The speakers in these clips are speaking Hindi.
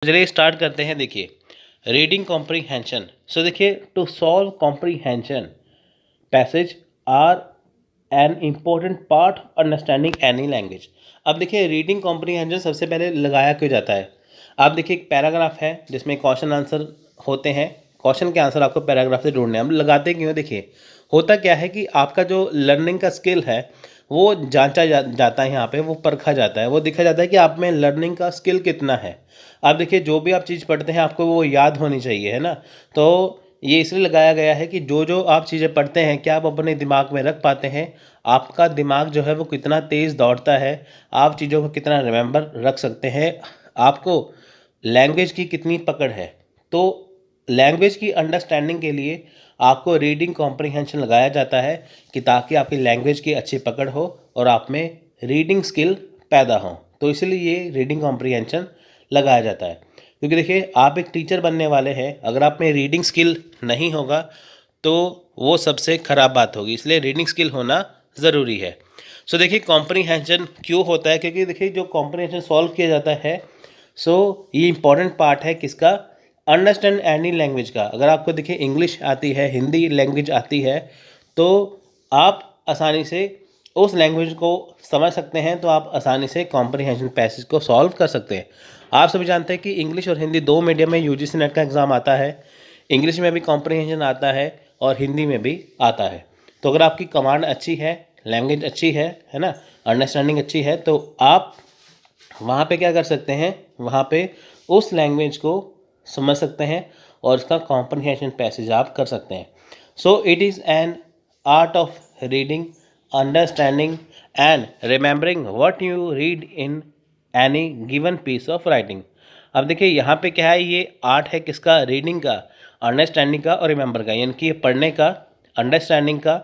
चलिए स्टार्ट करते हैं। देखिए रीडिंग कॉम्प्रीहेंशन। सो देखिए to solve comprehension passage are an important part understanding any language. अब देखिए रीडिंग कॉम्प्रीहेंशन सबसे पहले लगाया क्यों जाता है। आप देखिए एक पैराग्राफ है जिसमें क्वेश्चन आंसर होते हैं, क्वेश्चन के आंसर आपको पैराग्राफ से ढूंढने हैं। हम लगाते क्यों? देखिए होता क्या है कि आपका जो लर्निंग का स्किल है वो जांचा जाता है, यहाँ पे वो परखा जाता है, वो देखा जाता है कि आप में लर्निंग का स्किल कितना है। आप देखिए जो भी आप चीज़ पढ़ते हैं आपको वो याद होनी चाहिए, है ना। तो ये इसलिए लगाया गया है कि जो जो आप चीज़ें पढ़ते हैं क्या आप अपने दिमाग में रख पाते हैं, आपका दिमाग जो है वो कितना तेज़ दौड़ता है, आप चीज़ों को कितना रिमेंबर रख सकते हैं, आपको लैंग्वेज की कितनी पकड़ है। तो लैंग्वेज की अंडरस्टैंडिंग के लिए आपको रीडिंग कॉम्प्रीहेंशन लगाया जाता है कि ताकि आपकी लैंग्वेज की अच्छी पकड़ हो और आप में रीडिंग स्किल पैदा हो। तो इसलिए ये रीडिंग कॉम्प्रीहेंशन लगाया जाता है। क्योंकि देखिए आप एक टीचर बनने वाले हैं, अगर आप में रीडिंग स्किल नहीं होगा तो वो सबसे ख़राब बात होगी, इसलिए रीडिंग स्किल होना ज़रूरी है। सो देखिए कॉम्प्रीहेंशन क्यों होता है, क्योंकि देखिए जो कॉम्प्रीहेंशन सॉल्व किया जाता है ये इंपॉर्टेंट पार्ट है किसका, अंडरस्टैंड एनी लैंग्वेज का। अगर आपको देखिए इंग्लिश आती है, हिंदी लैंग्वेज आती है, तो आप आसानी से उस लैंग्वेज को समझ सकते हैं, तो आप आसानी से कॉम्प्रीहेंशन पैसेज को सॉल्व कर सकते हैं। आप सभी जानते हैं कि इंग्लिश और हिंदी दो मीडियम में यूजीसी नेट का एग्ज़ाम आता है। इंग्लिश में भी कॉम्प्रीहेंशन आता है और हिंदी में भी आता है। तो अगर आपकी कमांड अच्छी है, लैंग्वेज अच्छी है ना, अंडरस्टैंडिंग अच्छी है, तो आप वहाँ पे क्या कर सकते हैं, वहाँ पे उस लैंग्वेज को समझ सकते हैं और इसका कॉम्प्रीहेंशन पैसेज आप कर सकते हैं। So it is an art of reading, understanding and remembering what you read in any given piece of writing. अब देखिए यहाँ पे क्या है, ये आर्ट है किसका, रीडिंग का, अंडरस्टैंडिंग का और रिमेंबर का, यानी कि पढ़ने का, अंडरस्टैंडिंग का,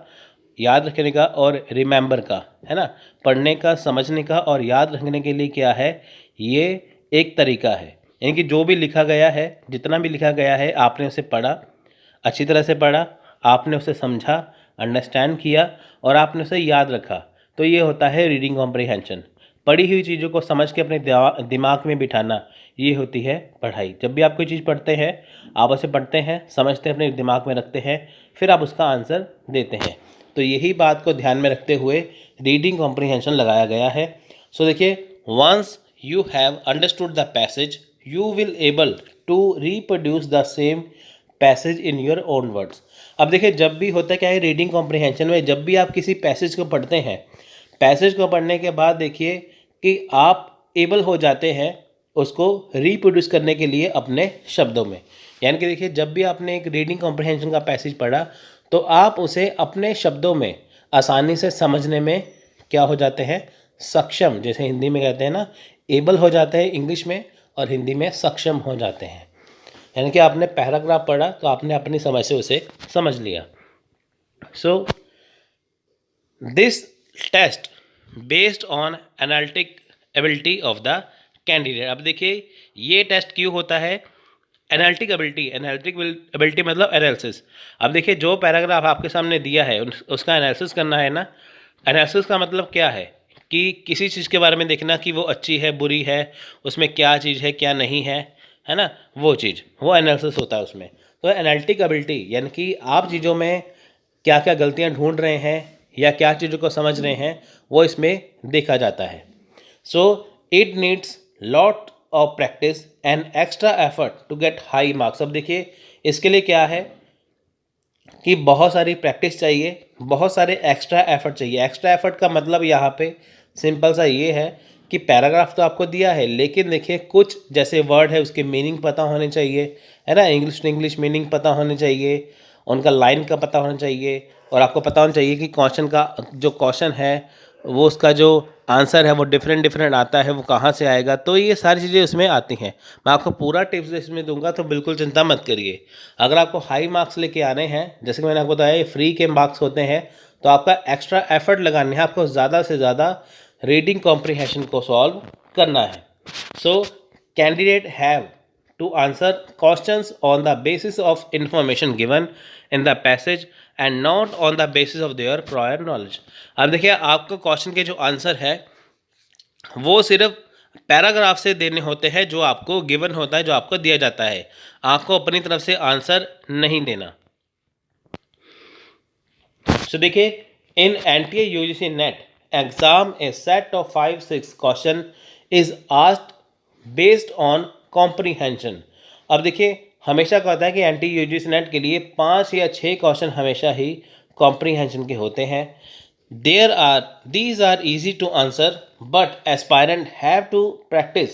याद रखने का और रिमेंबर का, है ना। पढ़ने का, समझने का और याद रखने के लिए क्या है, ये एक तरीका है। यानी कि जो भी लिखा गया है, जितना भी लिखा गया है, आपने उसे पढ़ा, अच्छी तरह से पढ़ा, आपने उसे समझा, अंडरस्टैंड किया और आपने उसे याद रखा, तो ये होता है रीडिंग कॉम्प्रीहेंशन। पढ़ी हुई चीज़ों को समझ के अपने दिमाग में बिठाना, ये होती है पढ़ाई। जब भी आप कोई चीज़ पढ़ते हैं, आप उसे पढ़ते हैं, समझते हैं, अपने दिमाग में रखते हैं, फिर आप उसका आंसर देते हैं। तो यही बात को ध्यान में रखते हुए रीडिंग कॉम्प्रीहेंशन लगाया गया है। सो देखिए once you have understood the passage you will able to reproduce the same passage in your own words. अब देखिए जब भी होता है क्या है रीडिंग कॉम्प्रीहेंशन में, जब भी आप किसी पैसेज को पढ़ते हैं, पैसेज को पढ़ने के बाद देखिए कि आप एबल हो जाते हैं उसको रिप्रोड्यूस करने के लिए अपने शब्दों में। यानी कि देखिए जब भी आपने एक रीडिंग कॉम्प्रीहेंशन का पैसेज पढ़ा तो आप उसे अपने शब्दों में आसानी से समझने में क्या हो जाते हैं, सक्षम। जैसे हिंदी में कहते हैं ना, एबल हो जाते हैं इंग्लिश में, और हिंदी में सक्षम हो जाते हैं। यानी कि आपने पैराग्राफ पढ़ा तो आपने अपनी समझ से उसे समझ लिया। So this test based on analytic ability of the candidate. अब देखिए ये टेस्ट क्यों होता है, एनालिटिक एबिलिटी मतलब एनालिसिस। अब देखिए जो पैराग्राफ आपके सामने दिया है उसका एनालिसिस करना है ना। एनालिसिस का मतलब क्या है कि किसी चीज़ के बारे में देखना कि वो अच्छी है, बुरी है, उसमें क्या चीज़ है, क्या नहीं है ना, वो चीज़, वो एनालिसिस होता है उसमें। तो एनालिटिक एबिलिटी यानी कि आप चीज़ों में क्या क्या गलतियाँ ढूंढ रहे हैं या क्या चीज़ों को समझ रहे हैं, वो इसमें देखा जाता है। So it needs lot of practice and extra effort to get high marks. अब देखिए इसके लिए क्या है कि बहुत सारी प्रैक्टिस चाहिए, बहुत सारे एक्स्ट्रा एफर्ट चाहिए। एक्स्ट्रा एफर्ट का मतलब यहाँ पे सिंपल सा ये है कि पैराग्राफ तो आपको दिया है, लेकिन देखिए कुछ जैसे वर्ड है उसके मीनिंग पता होने चाहिए, है ना, इंग्लिश टू इंग्लिश मीनिंग पता होने चाहिए, उनका लाइन का पता होना चाहिए, और आपको पता होना चाहिए कि क्वेश्चन का जो क्वेश्चन है वो उसका जो आंसर है वो डिफरेंट आता है, वो कहाँ से आएगा। तो ये सारी चीज़ें उसमें आती हैं। मैं आपको पूरा टिप्स इसमें दूंगा, तो बिल्कुल चिंता मत करिए। अगर आपको हाई मार्क्स लेके आने हैं, जैसे कि मैंने आपको बताया ये फ्री के मार्क्स होते हैं, तो आपका एक्स्ट्रा एफर्ट लगाने हैं, आपको ज़्यादा से ज़्यादा रीडिंग कॉम्प्रीहेंशन को सॉल्व करना है। So candidate have to answer questions on the basis of information given in the passage and not on the basis of their prior knowledge। अब देखिए आपको क्वेश्चन के जो आंसर है वो सिर्फ पैराग्राफ से देने होते हैं, जो आपको गिवन होता है, जो आपको दिया जाता है। आपको अपनी तरफ से आंसर नहीं देना। सो देखिए, in NTA UGC NET exam a set of 5-6 question is asked based on comprehension. अब देखिए, हमेशा क्या होता है कि एनटीए यूजीसी नेट के लिए 5 या 6 क्वेश्चन हमेशा ही कॉम्प्रीहेंशन के होते हैं। These are easy to answer, but aspirant have to practice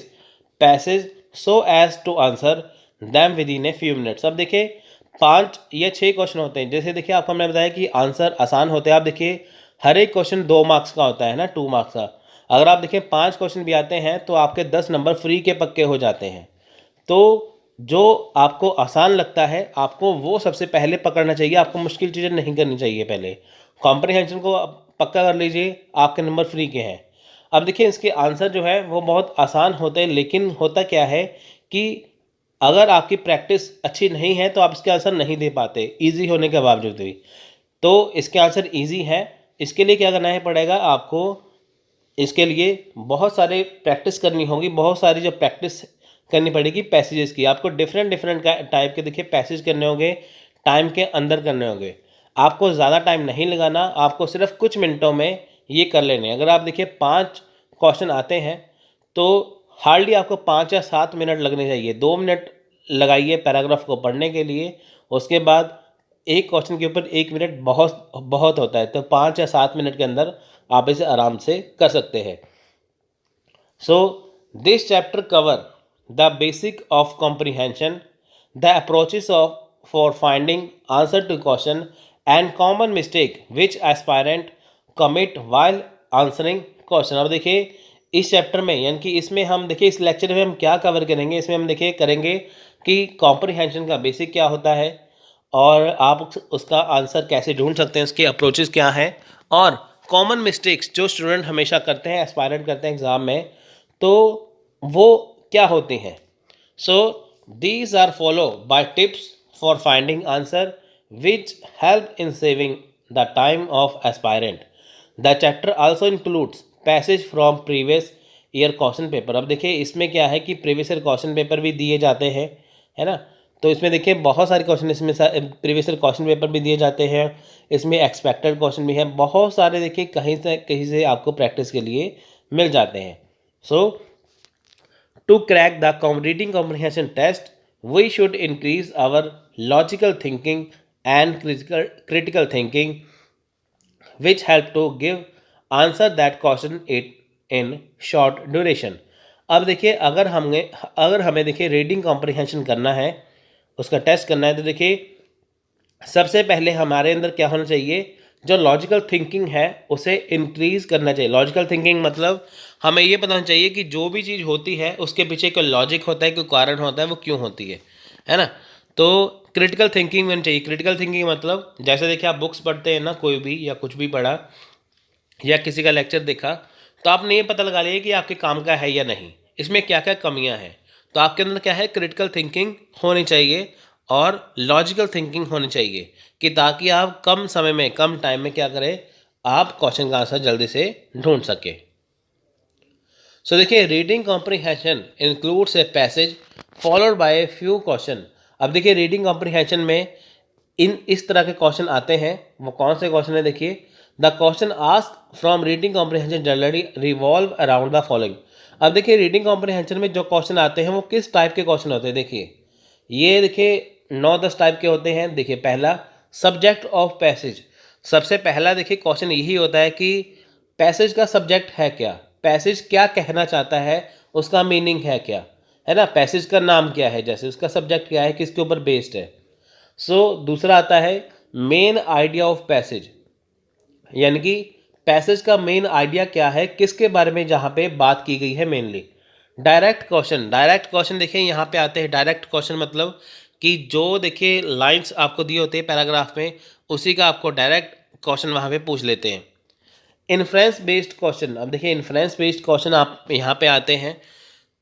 passage so as to answer them within a few minutes। अब देखिए, 5 या 6 क्वेश्चन होते हैं। जैसे देखिए, आपको हमने बताया कि आंसर आसान होते हैं। आप देखिए, हर एक क्वेश्चन 2 मार्क्स का होता है ना, 2 मार्क्स का। अगर आप देखिए 5 क्वेश्चन भी आते हैं तो आपके 10 नंबर फ्री के पक्के हो जाते हैं। तो जो आपको आसान लगता है, आपको वो सबसे पहले पकड़ना चाहिए। आपको मुश्किल चीज़ें नहीं करनी चाहिए। पहले कॉम्प्रीहेंशन को पक्का कर लीजिए, आपके नंबर फ्री के हैं। अब देखिए, इसके आंसर जो है वो बहुत आसान होते हैं, लेकिन होता क्या है कि अगर आपकी प्रैक्टिस अच्छी नहीं है तो आप इसके आंसर नहीं दे पाते, इजी होने के बावजूद भी। तो इसके आंसर इजी है। इसके लिए क्या करना है पड़ेगा आपको, इसके लिए बहुत सारे प्रैक्टिस करनी होगी। बहुत सारी जो प्रैक्टिस करनी पड़ेगी पैसेजेस की। आपको डिफरेंट टाइप के देखिए पैसेज करने होंगे, टाइम के अंदर करने होंगे। आपको ज़्यादा टाइम नहीं लगाना, आपको सिर्फ कुछ मिनटों में ये कर लेने। अगर आप देखिए 5 क्वेश्चन आते हैं तो हार्डली आपको 5 या 7 मिनट लगने चाहिए। 2 मिनट लगाइए पैराग्राफ को पढ़ने के लिए, उसके बाद एक क्वेश्चन के ऊपर 1 मिनट बहुत होता है। तो 5 या 7 मिनट के अंदर आप इसे आराम से कर सकते हैं। So this chapter cover the basic of comprehension, the approaches of for finding answer to question and common mistake which aspirant commit while answering question. अब देखिए, इस चैप्टर में यानी कि इसमें हम देखिए, इस लेक्चर में हम क्या कवर करेंगे, इसमें हम देखिए करेंगे कि कॉम्प्रीहेंशन का बेसिक क्या होता है और आप उसका आंसर कैसे ढूंढ सकते हैं, उसके अप्रोचेस क्या हैं, और कॉमन मिस्टेक्स जो स्टूडेंट हमेशा करते हैं, एस्पायरेंट करते हैं एग्ज़ाम में, तो वो क्या होती हैं। So these are follow by tips for finding answer which help in saving the time of aspirant. The chapter also includes passage from previous year question paper। अब देखिए, इसमें क्या है कि प्रीवियस ईयर क्वेश्चन पेपर भी दिए जाते हैं, है ना। तो इसमें देखिए बहुत सारे क्वेश्चन, इसमें प्रीवियस ईयर क्वेश्चन पेपर भी दिए जाते हैं, इसमें एक्सपेक्टेड क्वेश्चन भी है, बहुत सारे देखिए कहीं से आपको प्रैक्टिस के लिए मिल जाते हैं। So to crack the reading comprehension test we should increase our logical thinking and critical thinking which help to give answer that question it in short duration। अब देखिए, अगर हमें देखिए रीडिंग कॉम्प्रीहेंशन करना है, उसका टेस्ट करना है, तो देखिए सबसे पहले हमारे अंदर क्या होना चाहिए, जो लॉजिकल थिंकिंग है उसे इंक्रीज करना चाहिए। लॉजिकल थिंकिंग मतलब हमें ये पता होना चाहिए कि जो भी चीज़ होती है उसके पीछे कोई लॉजिक होता है, कोई कारण होता है, वो क्यों होती है ना। तो क्रिटिकल थिंकिंग होनी चाहिए। क्रिटिकल थिंकिंग मतलब जैसे देखिए, आप बुक्स पढ़ते हैं ना, कोई भी या कुछ भी पढ़ा या किसी का लेक्चर देखा, तो आपने ये पता लगा लिया कि आपके काम का है या नहीं, इसमें क्या क्या कमियां हैं। तो आपके अंदर क्या है, क्रिटिकल थिंकिंग होनी चाहिए और लॉजिकल थिंकिंग होनी चाहिए, कि ताकि आप कम समय में, कम टाइम में क्या करें, आप क्वेश्चन का आंसर जल्दी से ढूंढ सके। सो देखिए, reading comprehension includes a passage followed by a few question. अब देखिए, रीडिंग कॉम्प्रीहेंशन में इस तरह के क्वेश्चन आते हैं। वो कौन से क्वेश्चन है, देखिए, the question asked from reading comprehension generally revolve around the following. अब देखिए, रीडिंग कॉम्प्रीहेंशन में जो क्वेश्चन आते हैं वो किस टाइप के क्वेश्चन होते हैं। देखिए, ये देखिए 9-10 टाइप के होते हैं। देखिए, पहला सब्जेक्ट ऑफ पैसेज। सबसे पहला देखिए क्वेश्चन यही होता है कि पैसेज का सब्जेक्ट है क्या, पैसेज क्या कहना चाहता है, उसका मीनिंग है क्या, है ना। पैसेज का नाम क्या है, जैसे उसका सब्जेक्ट क्या है, किसके ऊपर बेस्ड है। सो दूसरा आता है मेन आइडिया ऑफ पैसेज, यानी कि पैसेज का मेन आइडिया क्या है, किसके बारे में जहाँ पे बात की गई है मेनली। डायरेक्ट क्वेश्चन देखिए यहाँ पे आते हैं। डायरेक्ट क्वेश्चन मतलब कि जो देखिए लाइंस आपको दिए होते हैं पैराग्राफ में, उसी का आपको डायरेक्ट क्वेश्चन वहाँ पे पूछ लेते हैं। Inference based question. अब देखिए, इन्फ्रेंस बेस्ड क्वेश्चन आप यहाँ पे आते हैं,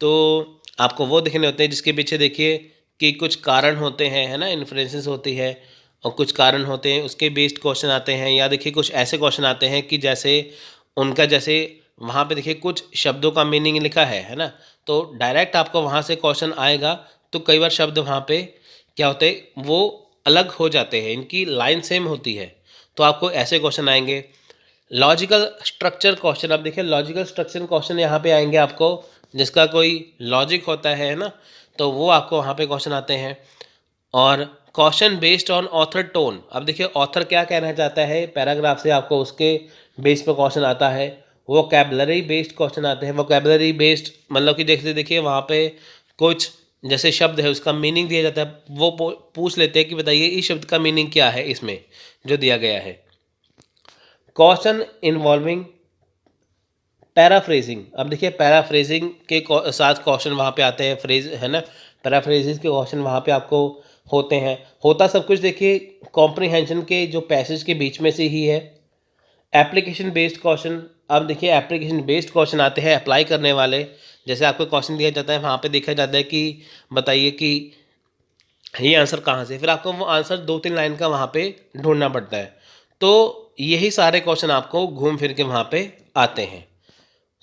तो आपको वो देखने होते हैं जिसके पीछे देखिए कि कुछ कारण होते हैं, है ना, इन्फ्लुएंसेस होती है और कुछ कारण होते हैं, उसके बेस्ड क्वेश्चन आते हैं। या देखिए कुछ ऐसे क्वेश्चन आते हैं कि जैसे उनका जैसे वहाँ पे देखिए कुछ शब्दों का मीनिंग लिखा है ना, तो डायरेक्ट आपको वहाँ से क्वेश्चन आएगा, तो कई बार शब्द वहाँ पे क्या होते हैं, वो अलग हो जाते हैं, इनकी लाइन सेम होती है, तो आपको ऐसे क्वेश्चन आएंगे। लॉजिकल स्ट्रक्चर क्वेश्चन, अब देखिए लॉजिकल स्ट्रक्चर क्वेश्चन यहाँ पे आएंगे आपको, जिसका कोई लॉजिक होता है ना, तो वो आपको वहाँ पे क्वेश्चन आते हैं। और question based on author tone, अब देखिए ऑथर क्या कहना चाहता है पैराग्राफ से, आपको उसके बेस पर क्वेश्चन आता है। वोकैबलरी बेस्ड क्वेश्चन आते हैं। वोकैबलरी बेस्ड मतलब कि जैसे देखिए वहाँ पे कुछ जैसे शब्द है उसका मीनिंग दिया जाता है, वो पूछ लेते हैं कि बताइए इस शब्द का मीनिंग क्या है इसमें जो दिया गया है। क्वेश्चन इन्वॉल्विंग पैराफ्रेजिंग, अब देखिए पैराफ्रेजिंग के साथ क्वेश्चन वहाँ पे आते हैं, फ्रेज है ना, पैराफ्रेजिंग के क्वेश्चन वहाँ पे आपको होते हैं। होता सब कुछ देखिए कॉम्प्रिहेंशन के जो पैसेज के बीच में से ही है। एप्लीकेशन बेस्ड क्वेश्चन, अब देखिए एप्लीकेशन बेस्ड क्वेश्चन आते हैं अप्लाई करने वाले, जैसे आपको क्वेश्चन दिया जाता है, वहाँ पे देखा जाता है कि बताइए कि ये आंसर कहाँ से, फिर आपको वो आंसर 2-3 लाइन का वहाँ पे ढूंढना पड़ता है। तो यही सारे क्वेश्चन आपको घूम फिर के वहाँ पे आते हैं।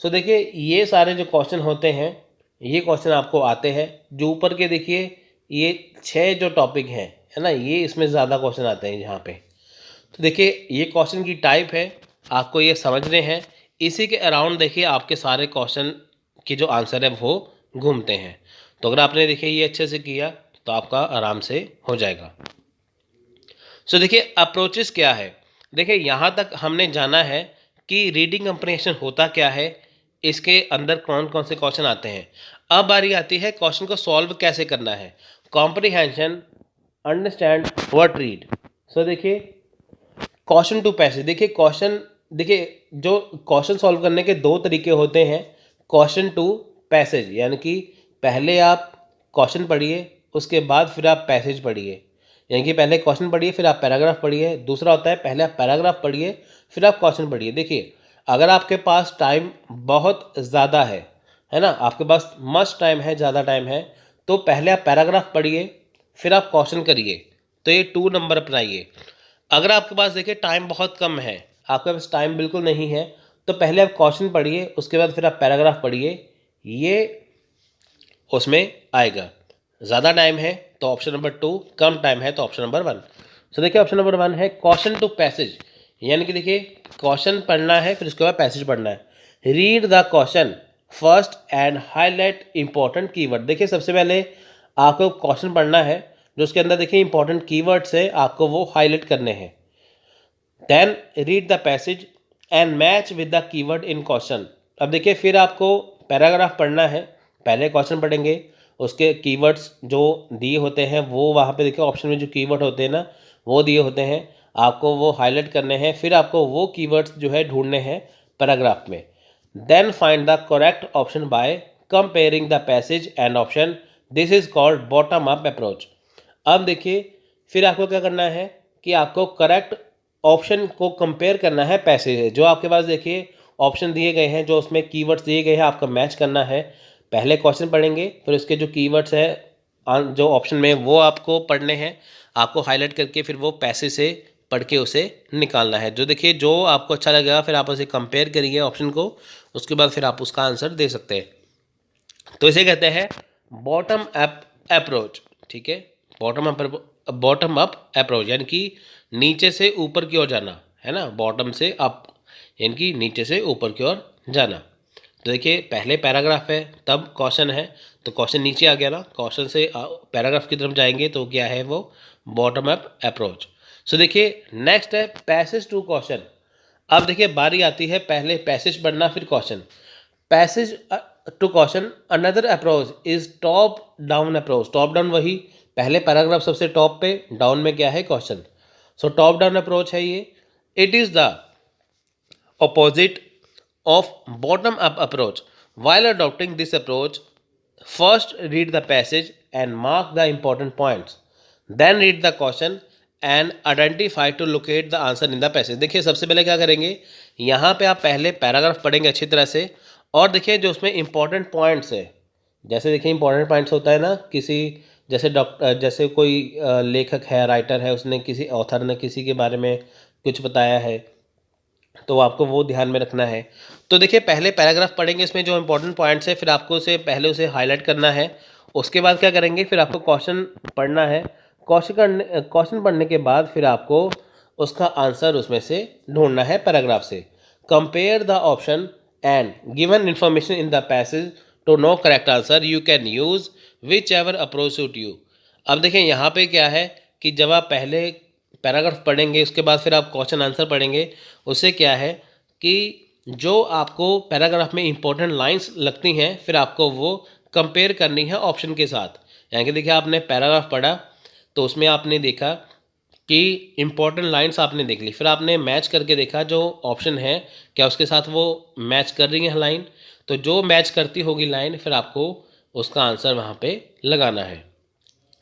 सो देखिए ये सारे जो क्वेश्चन होते हैं, ये क्वेश्चन आपको आते हैं। जो ऊपर के देखिए ये 6 जो टॉपिक हैं है ना, ये इसमें ज़्यादा क्वेश्चन आते हैं यहाँ पे। तो देखिए ये क्वेश्चन की टाइप है, आपको ये समझने हैं। इसी के अराउंड देखिए आपके सारे क्वेश्चन के जो आंसर है वो घूमते हैं। तो अगर आपने देखिए ये अच्छे से किया तो आपका आराम से हो जाएगा। सो देखिए अप्रोचेस क्या है, देखिए यहाँ तक हमने जाना है कि रीडिंग कंप्रिहेंशन होता क्या है, इसके अंदर कौन कौन से क्वेश्चन आते हैं। अब बारी आती है क्वेश्चन को सॉल्व कैसे करना है। Comprehension, understand, what, read. So देखिए क्वेश्चन टू पैसेज, देखिए क्वेश्चन, देखिए जो क्वेश्चन सॉल्व करने के 2 तरीके होते हैं। क्वेश्चन टू पैसेज यानी कि पहले आप क्वेश्चन पढ़िए, उसके बाद फिर आप पैसेज पढ़िए, यानी कि पहले क्वेश्चन पढ़िए फिर आप पैराग्राफ पढ़िए। दूसरा होता है पहले आप पैराग्राफ पढ़िए फिर आप क्वेश्चन पढ़िए। देखिए अगर आपके पास टाइम बहुत ज़्यादा है ना, आपके पास मस्ट टाइम है, ज़्यादा टाइम है, तो पहले आप पैराग्राफ पढ़िए फिर आप क्वेश्चन करिए, तो ये 2 नंबर अपनाइए। अगर आपके पास देखिए टाइम बहुत कम है, आपके पास टाइम बिल्कुल नहीं है, तो पहले आप क्वेश्चन पढ़िए उसके बाद फिर आप पैराग्राफ पढ़िए, ये उसमें आएगा। ज़्यादा टाइम है तो ऑप्शन नंबर 2, कम टाइम है तो ऑप्शन नंबर 1। सो देखिए ऑप्शन नंबर 1 है क्वेश्चन टू पैसेज, यानी कि देखिए क्वेश्चन पढ़ना है फिर उसके बाद पैसेज पढ़ना है। Read the question first and highlight important keyword, देखिए सबसे पहले आपको क्वेश्चन पढ़ना है, जो उसके अंदर देखिए इंपॉर्टेंट कीवर्ड्स है आपको वो हाईलाइट करने हैं। Then read the passage and match with the keyword in question, अब देखिए फिर आपको पैराग्राफ पढ़ना है, पहले क्वेश्चन पढ़ेंगे, उसके कीवर्ड्स जो दिए होते हैं वो वहाँ पे देखिए ऑप्शन में जो कीवर्ड होते हैं ना वो दिए होते हैं, आपको वो हाईलाइट करने हैं, फिर आपको वो कीवर्ड्स जो है ढूंढने हैं पैराग्राफ में। Then find the correct option by comparing the passage and option, this is called bottom up approach. अब देखिए फिर आपको क्या करना है कि आपको करेक्ट ऑप्शन को कंपेयर करना है पैसेज है, जो आपके पास देखिए ऑप्शन दिए गए हैं, जो उसमें कीवर्ड्स दिए गए हैं, आपका मैच करना है। पहले क्वेश्चन पढ़ेंगे फिर उसके जो कीवर्ड्स है जो ऑप्शन में वो आपको पढ़ने हैं, आपको हाईलाइट करके फिर वो पैसे से पढ़ के उसे निकालना है। जो देखिए जो आपको अच्छा लगेगा फिर आप उसे कंपेयर करिए ऑप्शन को, उसके बाद फिर आप उसका आंसर दे सकते हैं। तो इसे कहते हैं बॉटम अप अप्रोच, ठीक है, बॉटम अप अप्रोच यानी कि नीचे से ऊपर की ओर जाना है ना, बॉटम से अप यानी कि नीचे से ऊपर की ओर जाना। तो देखिए पहले पैराग्राफ है तब क्वेश्चन है, तो क्वेश्चन नीचे आ गया ना, क्वेश्चन से पैराग्राफ की तरफ जाएंगे तो क्या है वो बॉटम अप अप्रोच। सो देखिए नेक्स्ट है पैसेज टू क्वेश्चन। अब देखिए बारी आती है पहले पैसेज पढ़ना फिर question. Passage to question another approach is top down approach, top down वही पहले पैराग्राफ सबसे टॉप पे, डाउन में क्या है question. So top down approach है ये। It is the opposite of bottom up approach. While adopting this approach, first read the passage and mark the important points, then read the question and identify to locate the answer in the passage। देखिए सबसे पहले क्या करेंगे, यहाँ पे आप पहले पैराग्राफ पढ़ेंगे अच्छी तरह से, और देखिए जो उसमें इंपॉर्टेंट पॉइंट्स है, जैसे देखिए इंपॉर्टेंट पॉइंट्स होता है ना, किसी जैसे डॉक्टर जैसे कोई लेखक है, राइटर है, उसने किसी ऑथर ने किसी के बारे में कुछ बताया है, तो आपको वो ध्यान में रखना है। तो देखिए पहले पैराग्राफ पढ़ेंगे, इसमें जो इंपॉर्टेंट पॉइंट्स है फिर आपको उसे पहले उसे हाईलाइट करना है। उसके बाद क्या करेंगे, फिर आपको क्वेश्चन पढ़ना है। क्वेश्चन पढ़ने के बाद फिर आपको उसका आंसर उसमें से ढूंढना है पैराग्राफ से। Compare the option and given information in the passage to know correct answer, you can use whichever approach suit you. अब देखें यहाँ पे क्या है कि जब आप पहले पैराग्राफ पढ़ेंगे उसके बाद फिर आप क्वेश्चन आंसर पढ़ेंगे, उससे क्या है कि जो आपको पैराग्राफ में इंपॉर्टेंट लाइंस लगती हैं फिर आपको वो कंपेयर करनी है ऑप्शन के साथ। यानी कि देखिए आपने पैराग्राफ पढ़ा तो उसमें आपने देखा कि इंपॉर्टेंट लाइंस आपने देख ली, फिर आपने मैच करके देखा जो ऑप्शन है क्या उसके साथ वो मैच कर रही है लाइन। तो जो मैच करती होगी लाइन फिर आपको उसका आंसर वहाँ पे लगाना है।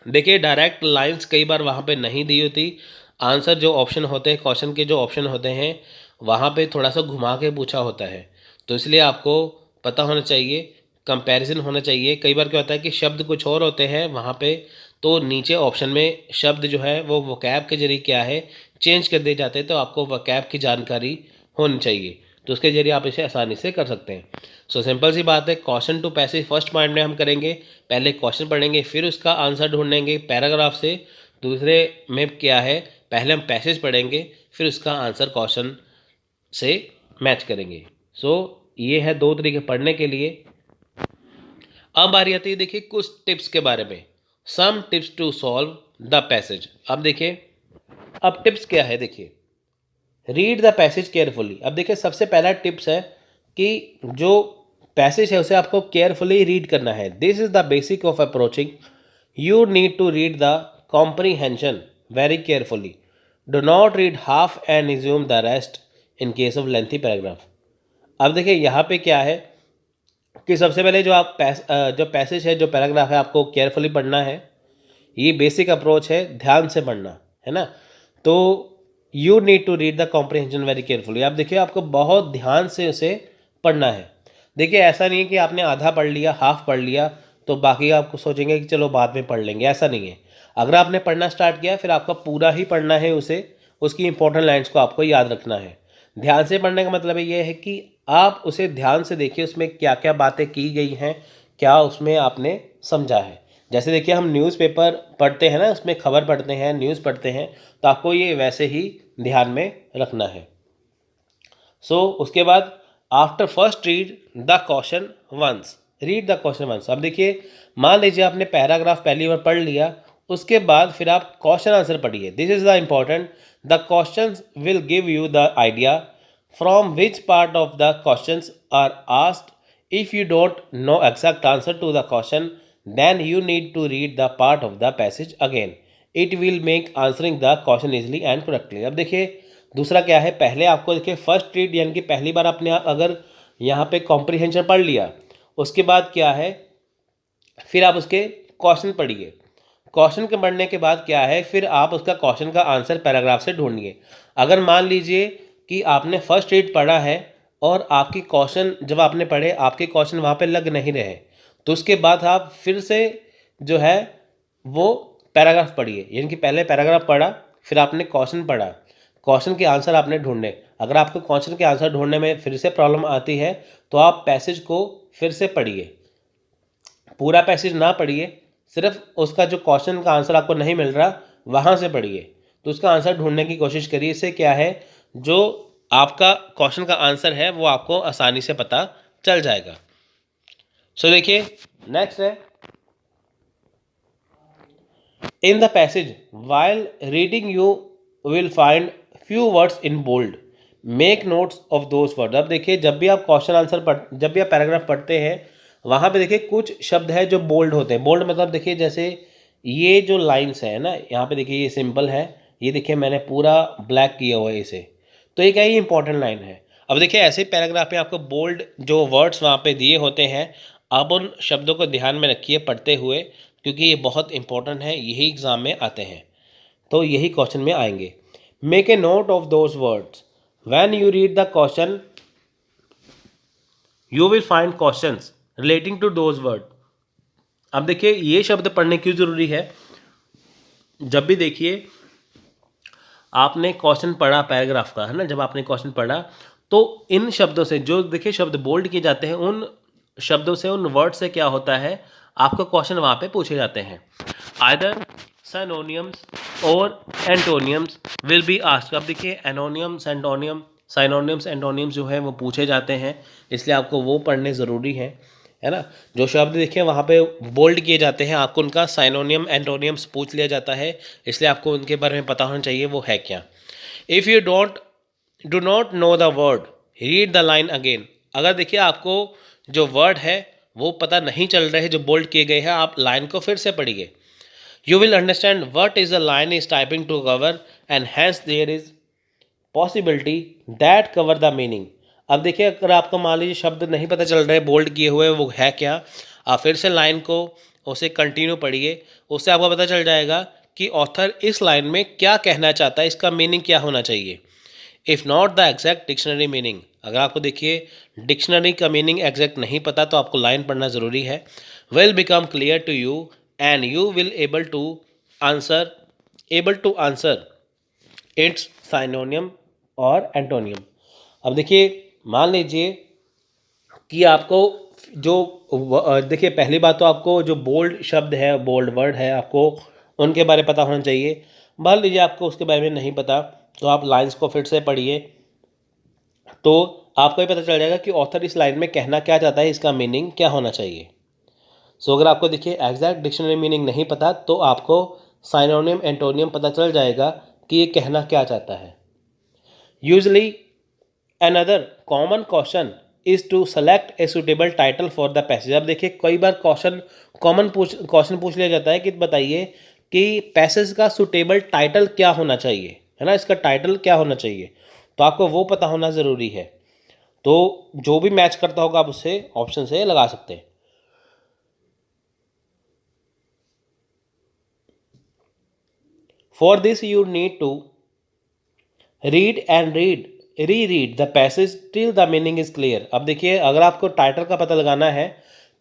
देखिए डायरेक्ट लाइंस कई बार वहाँ पे नहीं दी होती, आंसर जो ऑप्शन होते हैं क्वेश्चन के जो ऑप्शन होते हैं वहाँ पे थोड़ा सा घुमा के पूछा होता है। तो इसलिए आपको पता होना चाहिए, कंपैरिजन होना चाहिए। कई बार क्या होता है कि शब्द कुछ और होते हैं वहाँ पे, तो नीचे ऑप्शन में शब्द जो है वो वोकैब के जरिए क्या है चेंज कर दिए जाते हैं। तो आपको वोकैब की जानकारी होनी चाहिए, तो उसके जरिए आप इसे आसानी से कर सकते हैं। सो सिंपल सी बात है, question to passage first point में हम करेंगे, पहले क्वेश्चन पढ़ेंगे फिर उसका आंसर ढूंढेंगे पैराग्राफ से। दूसरे में क्या है, पहले हम पैसेज पढ़ेंगे फिर उसका आंसर क्वेश्चन से मैच करेंगे। सो ये है दो तरीके पढ़ने के लिए। अब बारी आती है देखिए कुछ टिप्स के बारे में, some tips to solve the passage. अब देखिए अब टिप्स क्या है, देखिए रीड द पैसेज केयरफुली। अब देखिए सबसे पहला टिप्स है कि जो पैसेज है उसे आपको केयरफुली रीड करना है। This is the basic of approaching, you need to read the comprehension very carefully, do not read half and assume the rest in case of lengthy paragraph. अब देखिए यहाँ पे क्या है कि सबसे पहले जो आप जो पैसेज है जो पैराग्राफ है आपको केयरफुली पढ़ना है। ये बेसिक अप्रोच है, ध्यान से पढ़ना है ना। तो you need to read the comprehension very carefully. आप देखिए आपको बहुत ध्यान से उसे पढ़ना है। देखिए ऐसा नहीं है कि आपने आधा पढ़ लिया, हाफ पढ़ लिया तो बाकी आपको सोचेंगे कि चलो बाद में पढ़ लेंगे, ऐसा नहीं है। अगर आपने पढ़ना स्टार्ट किया फिर आपका पूरा ही पढ़ना है उसे, उसकी इंपॉर्टेंट लाइन्स को आपको याद रखना है। ध्यान से पढ़ने का मतलब ये है कि आप उसे ध्यान से देखिए उसमें क्या क्या बातें की गई हैं, क्या उसमें आपने समझा है। जैसे देखिए हम न्यूज़पेपर पढ़ते हैं ना, उसमें खबर पढ़ते हैं, न्यूज़ पढ़ते हैं, तो आपको ये वैसे ही ध्यान में रखना है। सो उसके बाद after first read the question once, read the question once. अब देखिए मान लीजिए आपने पैराग्राफ पहली बार पढ़ लिया, उसके बाद फिर आप क्वेश्चन आंसर पढ़िए। This is the important, the question will give you the idea from which part of the question are asked. If you don't know exact answer to the question then you need to read the part of the passage again. It will make answering the question easily and correctly. अब देखिए दूसरा क्या है, पहले आपको देखिए फर्स्ट रीड यानी कि पहली बार आपने अगर यहाँ पे कॉम्प्रीहेंशन पढ़ लिया, उसके बाद क्या है फिर आप उसके क्वेश्चन पढ़िए। क्वेश्चन के पढ़ने के बाद क्या है फिर आप उसका क्वेश्चन का आंसर पैराग्राफ से ढूंढिए। अगर मान लीजिए कि आपने फर्स्ट रीड पढ़ा है और आपकी क्वेश्चन जब आपने पढ़े आपके क्वेश्चन वहाँ पे लग नहीं रहे, तो उसके बाद आप फिर से जो है वो पैराग्राफ पढ़िए। यानी कि पहले पैराग्राफ पढ़ा फिर आपने क्वेश्चन पढ़ा, क्वेश्चन के आंसर आपने ढूंढने। अगर आपको क्वेश्चन के आंसर ढूंढने में फिर से प्रॉब्लम आती है तो आप पैसेज को फिर से पढ़िए, पूरा पैसेज ना पढ़िए, सिर्फ उसका जो क्वेश्चन का आंसर आपको नहीं मिल रहा वहाँ से पढ़िए, तो उसका आंसर ढूंढने की कोशिश करिए। इससे क्या है जो आपका क्वेश्चन का आंसर है वो आपको आसानी से पता चल जाएगा। सो देखिए नेक्स्ट है, in the passage while reading you will find few words in bold, make notes of those word. अब देखिए जब भी आप क्वेश्चन आंसर जब भी आप पैराग्राफ पढ़ते हैं वहाँ पे देखिए कुछ शब्द है जो बोल्ड होते हैं। बोल्ड मतलब देखिए जैसे ये जो लाइन्स है ना, यहाँ पे देखिए ये सिंपल है, ये देखिए मैंने पूरा ब्लैक किया हुआ है इसे, तो ये क्या ही इंपॉर्टेंट लाइन है। अब देखिए ऐसे पैराग्राफ में आपको बोल्ड जो वर्ड्स वहाँ पे दिए होते हैं, आप उन शब्दों को ध्यान में रखिए पढ़ते हुए, क्योंकि ये बहुत इंपॉर्टेंट है, यही एग्ज़ाम में आते हैं, तो यही क्वेश्चन में आएंगे। Make a note of those words when you read the question, you will find questions relating to those word. अब देखिए ये शब्द पढ़ने क्यों ज़रूरी है, जब भी देखिए आपने क्वेश्चन पढ़ा पैराग्राफ का, है ना, जब आपने क्वेश्चन पढ़ा तो इन शब्दों से, जो देखिए शब्द बोल्ड किए जाते हैं, उन शब्दों से, उन वर्ड से क्या होता है, आपको क्वेश्चन वहाँ पे पूछे जाते हैं। आइदर सिनोनियम्स और एंटोनियम्स विल बी आस्क्ड। अब देखिए एनोनियम्स, एंटोनियम, साइनोनियम्स, एंटोनियम्स जो है वो पूछे जाते हैं, इसलिए आपको वो पढ़ने ज़रूरी है ना। जो शब्द देखिए वहाँ पे बोल्ड किए जाते हैं, आपको उनका साइनोनियम, एंटोनियम्स पूछ लिया जाता है, इसलिए आपको उनके बारे में पता होना चाहिए वो है क्या। If you do not know the word, read the line again. अगर देखिए आपको जो वर्ड है वो पता नहीं चल रहे हैं, जो बोल्ड किए गए हैं, आप लाइन को फिर से पढ़िए। You will understand what is the line is typing to cover and hence there is possibility that cover the meaning. अब देखिए अगर आपको मान लीजिए शब्द नहीं पता चल रहे बोल्ड किए हुए वो है क्या, आप फिर से लाइन को उसे कंटिन्यू पढ़िए, उससे आपको पता चल जाएगा कि ऑथर इस लाइन में क्या कहना चाहता है, इसका मीनिंग क्या होना चाहिए। If not the exact dictionary meaning, अगर आपको देखिए डिक्शनरी का मीनिंग एग्जैक्ट नहीं पता तो आपको लाइन पढ़ना ज़रूरी है। Will become clear to you and you will able to answer its synonym और एंटोनियम। अब देखिए मान लीजिए कि आपको जो देखिए पहली बात तो आपको जो बोल्ड शब्द है, बोल्ड वर्ड है, आपको उनके बारे में पता होना चाहिए। मान लीजिए आपको उसके बारे में नहीं पता तो आप लाइंस को फिर से पढ़िए, तो आपको ये पता चल जाएगा कि ऑथर इस लाइन में कहना क्या चाहता है, इसका मीनिंग क्या होना चाहिए। सो अगर आपको देखिए एग्जैक्ट डिक्शनरी मीनिंग नहीं पता तो आपको साइनोनियम, एंटोनियम पता चल जाएगा कि ये कहना क्या चाहता है। Usually another common question is to select a suitable title for the passage. अब देखिए कई बार क्वेश्चन पूछ लिया जाता है कि बताइए कि पैसेज का सुटेबल टाइटल क्या होना चाहिए, है ना, इसका टाइटल क्या होना चाहिए, तो आपको वो पता होना ज़रूरी है। तो जो भी मैच करता होगा आप उसे ऑप्शन से लगा सकते हैं। For this you need to read and read the passage till the meaning is clear. अब देखिए अगर आपको टाइटल का पता लगाना है,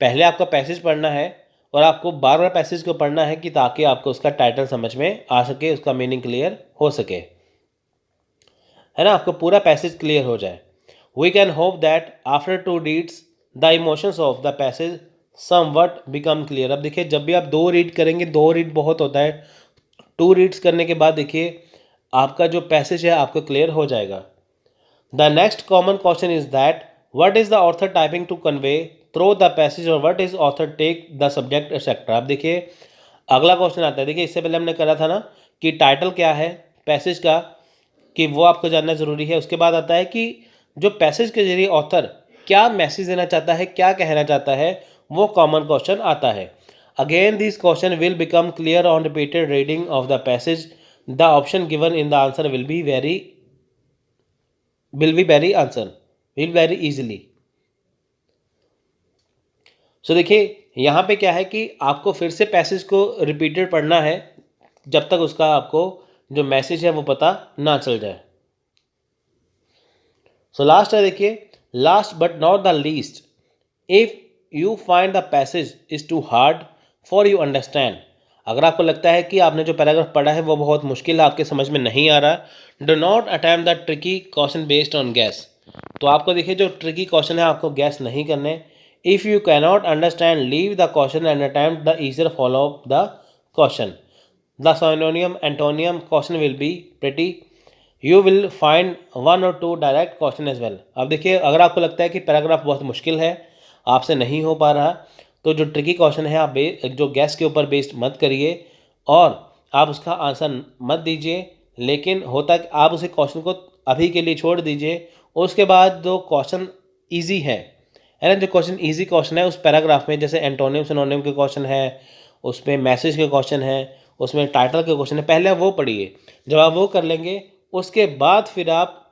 पहले आपका पैसेज पढ़ना है और आपको बार बार पैसेज को पढ़ना है कि ताकि आपको उसका टाइटल समझ में आ सके, उसका मीनिंग क्लियर हो सके, है ना, आपको पूरा पैसेज क्लियर हो जाए। We can hope that after two reads the emotions of the passage somewhat become clear. अब देखिए जब भी आप 2 रीड करेंगे, 2 रीड बहुत होता है, 2 रीड्स करने के बाद देखिए आपका जो पैसेज है आपको क्लियर हो जाएगा। The next common question is that what is the author trying to convey through the passage और what is author take the subject etcetera. अब देखिए अगला क्वेश्चन आता है, देखिए इससे पहले हमने करा था ना कि टाइटल क्या है पैसेज का, कि वो आपको जानना ज़रूरी है। उसके बाद आता है कि जो पैसेज के जरिए ऑथर क्या मैसेज देना चाहता है, क्या कहना चाहता है, वो कॉमन क्वेश्चन आता है। Again this question will become clear on repeated reading of the passage. The option given in the answer will be very easily. So देखिए यहाँ पे क्या है कि आपको फिर से पैसेज को रिपीटेड पढ़ना है जब तक उसका आपको जो मैसेज है वो पता ना चल जाए। सो लास्ट है देखिए, last but not the least, if you find the passage is too hard for you understand. अगर आपको लगता है कि आपने जो पैराग्राफ पढ़ा है वो बहुत मुश्किल है, आपके समझ में नहीं आ रहा, do not attempt the tricky question based on gas. तो आपको देखिए जो ट्रिकी क्वेश्चन है आपको गैस नहीं करने। If you cannot understand leave the question and attempt the easier follow up the question. The synonym antonym question will be pretty, you will find 1 or 2 direct question as well. अब देखिए अगर आपको लगता है कि पैराग्राफ बहुत मुश्किल है, आपसे नहीं हो पा रहा, तो जो ट्रिकी क्वेश्चन है आप जो गैस के ऊपर बेस्ड मत करिए और आप उसका आंसर मत दीजिए, लेकिन होता है आप उसे क्वेश्चन को अभी के लिए छोड़ दीजिए। उसके बाद जो क्वेश्चन ईजी है ना, जो क्वेश्चन ईजी क्वेश्चन है उस पैराग्राफ में, जैसे एंटोनियम सिनोनियम के क्वेश्चन है, उसमें मैसेज के क्वेश्चन है, उसमें टाइटल के क्वेश्चन है, पहले वो पढ़िए। जब आप वो कर लेंगे उसके बाद फिर आप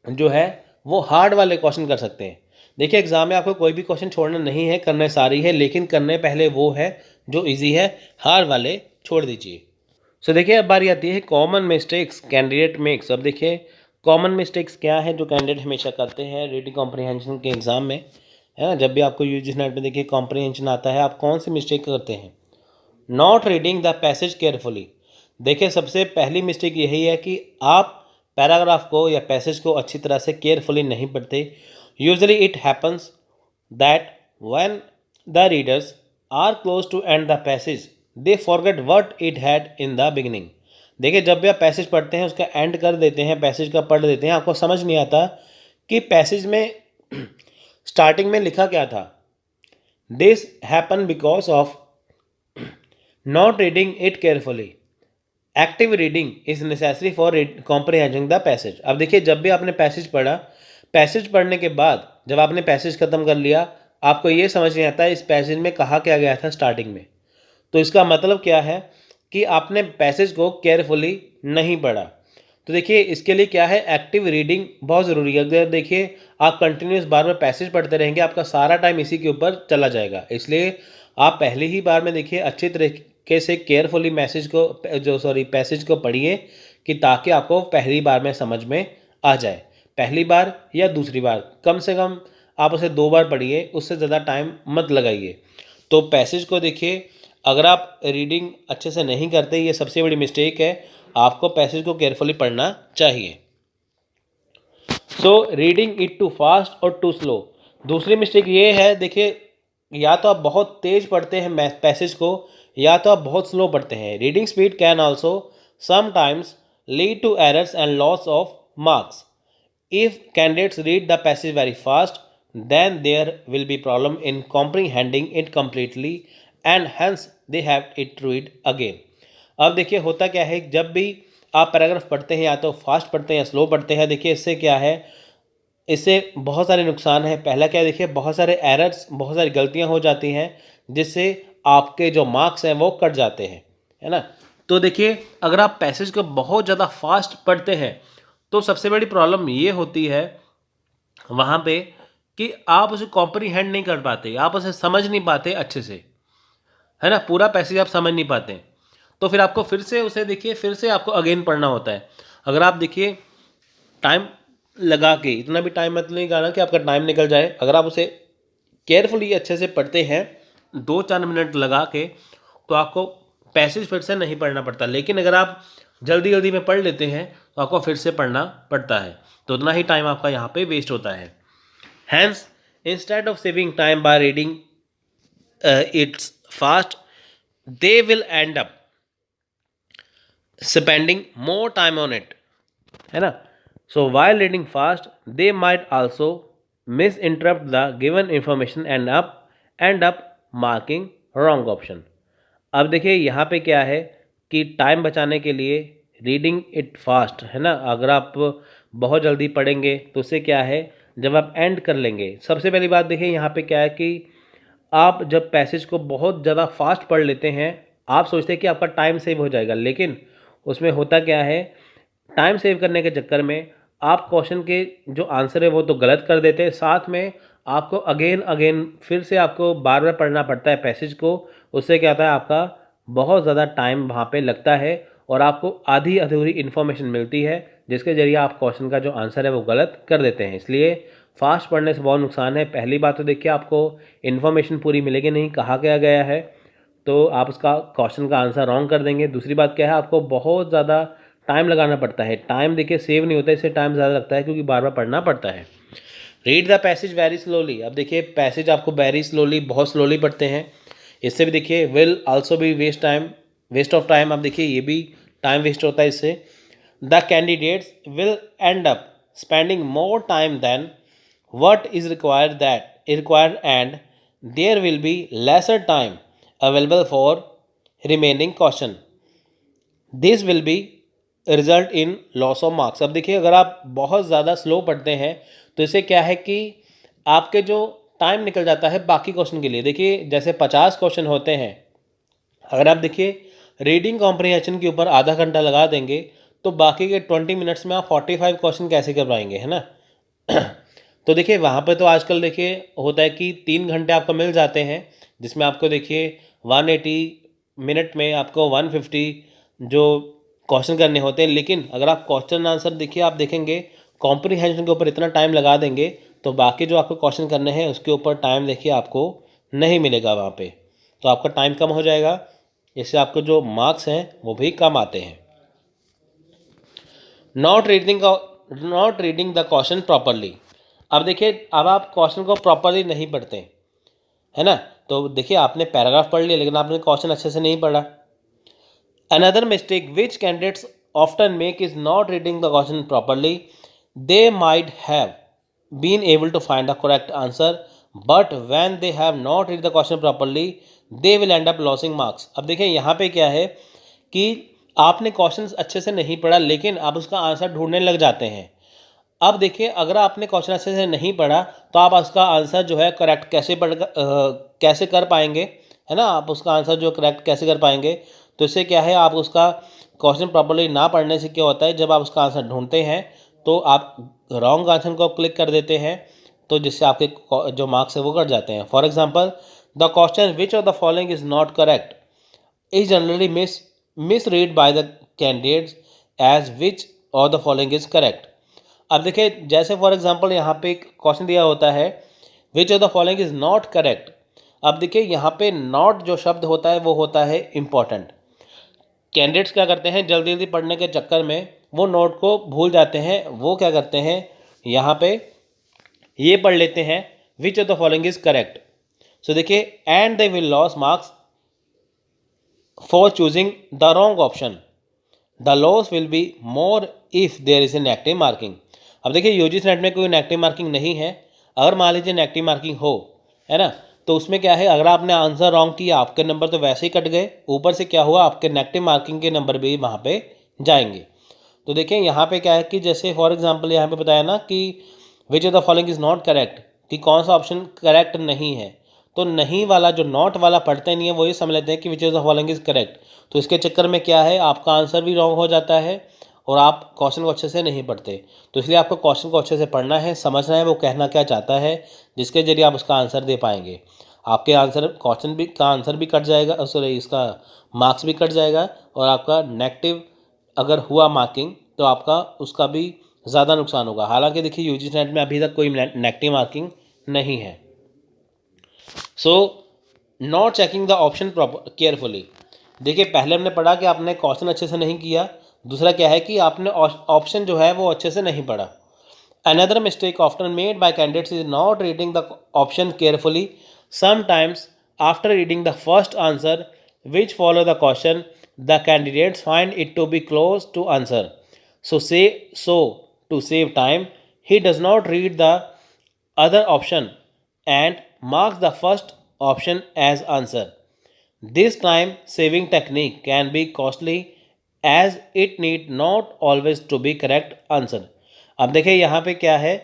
जो है वो हार्ड वाले क्वेश्चन कर सकते हैं। देखिए एग्जाम में आपको कोई भी क्वेश्चन छोड़ना नहीं है, करने सारी है, लेकिन करने पहले वो है जो इजी है, हार्ड वाले छोड़ दीजिए। सो देखिए अब बारी आती है कॉमन मिस्टेक्स कैंडिडेट मेक्स। अब देखिए कॉमन मिस्टेक्स क्या है जो कैंडिडेट हमेशा करते हैं रीडिंग कॉम्प्रिहेंशन के एग्ज़ाम में, है ना। जब भी आपको यूजीसी नेट में देखिए कॉम्प्रिहेंशन आता है, आप कौन सी मिस्टेक करते हैं? Not reading the passage carefully. देखिए सबसे पहली मिस्टेक यही है कि आप पैराग्राफ को या पैसेज को अच्छी तरह से केयरफुली नहीं पढ़ते। Usually it happens that when the readers are close to end the passage they forget what it had in the beginning. देखिए जब भी आप पैसेज पढ़ते हैं उसका एंड कर देते हैं, पैसेज का पढ़ देते हैं, आपको समझ नहीं आता कि पैसेज में स्टार्टिंग में लिखा क्या था। This happen because of not reading it carefully. Active reading is necessary for comprehending the passage. अब देखिए जब भी आपने पैसेज पढ़ा, पैसेज पढ़ने के बाद जब आपने पैसेज खत्म कर लिया, आपको ये समझ नहीं आता इस पैसेज में कहा क्या गया था स्टार्टिंग में। तो इसका मतलब क्या है कि आपने पैसेज को केयरफुली नहीं पढ़ा। तो देखिए इसके लिए क्या है, एक्टिव रीडिंग बहुत ज़रूरी है। अगर देखिए आप कंटिन्यूस बार बार पैसेज पढ़ते रहेंगे, आपका सारा टाइम इसी के ऊपर चला जाएगा। इसलिए आप पहली ही बार में देखिए अच्छी तरीके से केयरफुली पैसेज को पढ़िए कि ताकि आपको पहली बार में समझ में आ जाए। पहली बार या दूसरी बार, कम से कम आप उसे 2 बार पढ़िए, उससे ज़्यादा टाइम मत लगाइए। तो पैसेज को देखिए, अगर आप रीडिंग अच्छे से नहीं करते, ये सबसे बड़ी मिस्टेक है, आपको पैसेज को केयरफुली पढ़ना चाहिए। So reading it too fast और टू स्लो। दूसरी मिस्टेक ये है, देखिए या तो आप बहुत तेज पढ़ते हैं पैसेज को या तो आप बहुत स्लो पढ़ते हैं। Reading speed can also sometimes lead to errors and loss of marks. If candidates read the passage very fast then there will be problem in comprehending it completely and hence they have it read again। अब देखिए होता क्या है, जब भी आप पैराग्राफ पढ़ते हैं या तो फास्ट पढ़ते हैं या स्लो पढ़ते हैं, देखिए इससे क्या है, इससे बहुत सारे नुकसान हैं। पहला क्या है, देखिए बहुत सारे एरर्स, बहुत सारी गलतियां हो जाती हैं जिससे आपके जो मार्क्स हैं वो कट जाते हैं, है ना। तो देखिए अगर आप पैसेज को बहुत ज़्यादा फास्ट पढ़ते हैं तो सबसे बड़ी प्रॉब्लम ये होती है वहाँ पे कि आप उसे कॉम्प्रीहेंड नहीं कर पाते, आप उसे समझ नहीं पाते अच्छे से, है ना। पूरा पैसेज आप समझ नहीं पाते, तो फिर आपको फिर से उसे देखिए, फिर से आपको अगेन पढ़ना होता है। अगर आप देखिए टाइम लगा के, इतना भी टाइम मत लगाना कि आपका टाइम निकल जाए, अगर आप उसे केयरफुली अच्छे से पढ़ते हैं 2-4 मिनट लगा के, तो आपको पैसेज फिर से नहीं पढ़ना पड़ता। लेकिन अगर आप जल्दी जल्दी में पढ़ लेते हैं तो आपको फिर से पढ़ना पड़ता है, तो उतना ही टाइम आपका यहाँ पे वेस्ट होता है। Hence, instead of saving time by reading it fast, they will end up spending more time on it, है ना। So while reading fast, they might also misinterpret the given information and end up marking wrong option। अब देखिए यहाँ पे क्या है कि टाइम बचाने के लिए रीडिंग इट फास्ट, है ना। अगर आप बहुत जल्दी पढ़ेंगे तो उससे क्या है, जब आप एंड कर लेंगे, सबसे पहली बात देखिए यहाँ पे क्या है कि आप जब पैसेज को बहुत ज़्यादा फास्ट पढ़ लेते हैं, आप सोचते हैं कि आपका टाइम सेव हो जाएगा, लेकिन उसमें होता क्या है, टाइम सेव करने के चक्कर में आप क्वेश्चन के जो आंसर है वो तो गलत कर देते हैं, साथ में आपको अगेन फिर से आपको बार बार पढ़ना पड़ता है पैसेज को। उससे क्या होता है, आपका बहुत ज़्यादा टाइम वहाँ पे लगता है और आपको आधी अधूरी इन्फॉर्मेशन मिलती है, जिसके ज़रिए आप क्वेश्चन का जो आंसर है वो गलत कर देते हैं। इसलिए फास्ट पढ़ने से बहुत नुकसान है। पहली बात तो देखिए आपको इन्फॉर्मेशन पूरी मिलेगी नहीं, कहा क्या गया है, तो आप उसका क्वेश्चन का आंसर रॉन्ग कर देंगे। दूसरी बात क्या है, आपको बहुत ज़्यादा टाइम लगाना पड़ता है। टाइम देखिए सेव नहीं होता, इससे टाइम ज़्यादा लगता है क्योंकि बार बार पढ़ना पड़ता है। Read the passage very slowly. अब देखिए पैसेज आपको वेरी स्लोली, बहुत स्लोली पढ़ते हैं, इससे भी देखिए विल आल्सो भी वेस्ट ऑफ टाइम। अब देखिए ये भी टाइम वेस्ट होता है इससे। The candidates will end up spending more time than what is required and there will be lesser time available for remaining caution। this will be result in loss of marks। अब देखिए अगर आप बहुत ज़्यादा स्लो पढ़ते हैं तो इससे क्या है कि आपके जो टाइम निकल जाता है बाकी क्वेश्चन के लिए। देखिए जैसे 50 क्वेश्चन होते हैं, अगर आप देखिए रीडिंग कॉम्प्रिहेंशन के ऊपर आधा घंटा लगा देंगे तो बाकी के 20 मिनट्स में आप 45 क्वेश्चन कैसे कर पाएंगे, है ना। तो देखिए वहाँ पे तो आजकल देखिए होता है कि 3 घंटे आपको मिल जाते हैं, जिसमें आपको देखिए 180 मिनट में आपको 150 जो क्वेश्चन करने होते हैं। लेकिन अगर आप क्वेश्चन आंसर देखिए, आप देखेंगे कॉम्प्रिहेंशन के ऊपर इतना टाइम लगा देंगे तो बाकी जो आपको क्वेश्चन करने हैं उसके ऊपर टाइम देखिए आपको नहीं मिलेगा वहाँ पे, तो आपका टाइम कम हो जाएगा। इससे आपको जो मार्क्स हैं वो भी कम आते हैं। Not reading the question properly. अब देखिए, अब आप क्वेश्चन को प्रॉपरली नहीं पढ़ते, है ना। तो देखिए, आपने पैराग्राफ पढ़ लिया लेकिन आपने क्वेश्चन अच्छे से नहीं पढ़ा। Another mistake which candidates often make is not reading the question properly. They might have been able to find the correct answer, but when they have not read the question properly they will end up losing marks. अब देखिए, यहाँ पे क्या है कि आपने क्वेश्चन अच्छे से नहीं पढ़ा लेकिन आप उसका आंसर ढूंढने लग जाते हैं। अब देखिए, अगर आपने क्वेश्चन अच्छे से नहीं पढ़ा तो आप उसका आंसर जो है करेक्ट कैसे कर पाएंगे, है ना। आप उसका आंसर जो करेक्ट कैसे कर पाएंगे, तो इससे क्या है, आप उसका क्वेश्चन प्रॉपर्ली ना पढ़ने से क्या होता है, जब आप उसका आंसर ढूंढते हैं तो आप रॉन्ग आंसर को क्लिक कर देते हैं, तो जिससे आपके जो मार्क्स है वो कट जाते हैं। For example, the question which of the following is not correct is generally misread by the candidates as which of the following is correct। अब देखिए, जैसे फॉर एग्जांपल यहाँ पे एक क्वेश्चन दिया होता है which of the following is not correct। अब देखिए, यहाँ पे नॉट जो शब्द होता है वो होता है इम्पॉर्टेंट। कैंडिडेट्स क्या करते हैं, जल्दी जल्दी पढ़ने के चक्कर में वो नोट को भूल जाते हैं। वो क्या करते हैं, यहाँ पे ये पढ़ लेते हैं which of the following is correct। सो देखिए, and they will lose marks for choosing the wrong option। The loss will be more if there is a negative marking। अब देखिए, यूजीसी नेट में कोई नेगेटिव मार्किंग नहीं है। अगर मान लीजिए नेगेटिव मार्किंग हो, है ना, तो उसमें क्या है, अगर आपने आंसर रॉन्ग किया आपके नंबर तो वैसे ही कट गए, ऊपर से क्या हुआ, आपके नेगेटिव मार्किंग के नंबर भी वहाँ पे जाएंगे। तो देखिए, यहाँ पे क्या है कि जैसे फॉर एग्जाम्पल यहाँ पे बताया ना कि विच of the following is not correct, कि कौन सा ऑप्शन करेक्ट नहीं है, तो नहीं वाला जो नॉट वाला पढ़ते नहीं है वो ये समझ लेते हैं कि which is the following is correct. तो इसके चक्कर में क्या है, आपका आंसर भी रॉन्ग हो जाता है और आप क्वेश्चन को अच्छे से नहीं पढ़ते। तो इसलिए आपको क्वेश्चन को अच्छे से पढ़ना है, समझना है वो कहना क्या चाहता है, जिसके जरिए आप उसका आंसर दे पाएंगे। आपके आंसर क्वेश्चन भी का आंसर भी कट जाएगा, सॉरी इसका मार्क्स भी कट जाएगा, और आपका नेगेटिव अगर हुआ मार्किंग तो आपका उसका भी ज़्यादा नुकसान होगा। हालांकि देखिए, यूजीसी नेट में अभी तक कोई नेगेटिव मार्किंग नहीं है। So not checking the option proper carefully. देखिए, पहले हमने पढ़ा कि आपने क्वेश्चन अच्छे से नहीं किया, दूसरा क्या है कि आपने ऑप्शन जो है वो अच्छे से नहीं पढ़ा। Another mistake often made by candidates is not reading the option carefully. Sometimes after reading the first answer which follow the question the candidates find it to be close to answer. So to save time he does not read the other option and marks the first option as answer। This time saving technique can be costly as it need not always to be correct answer। अब देखिए, यहाँ पे क्या है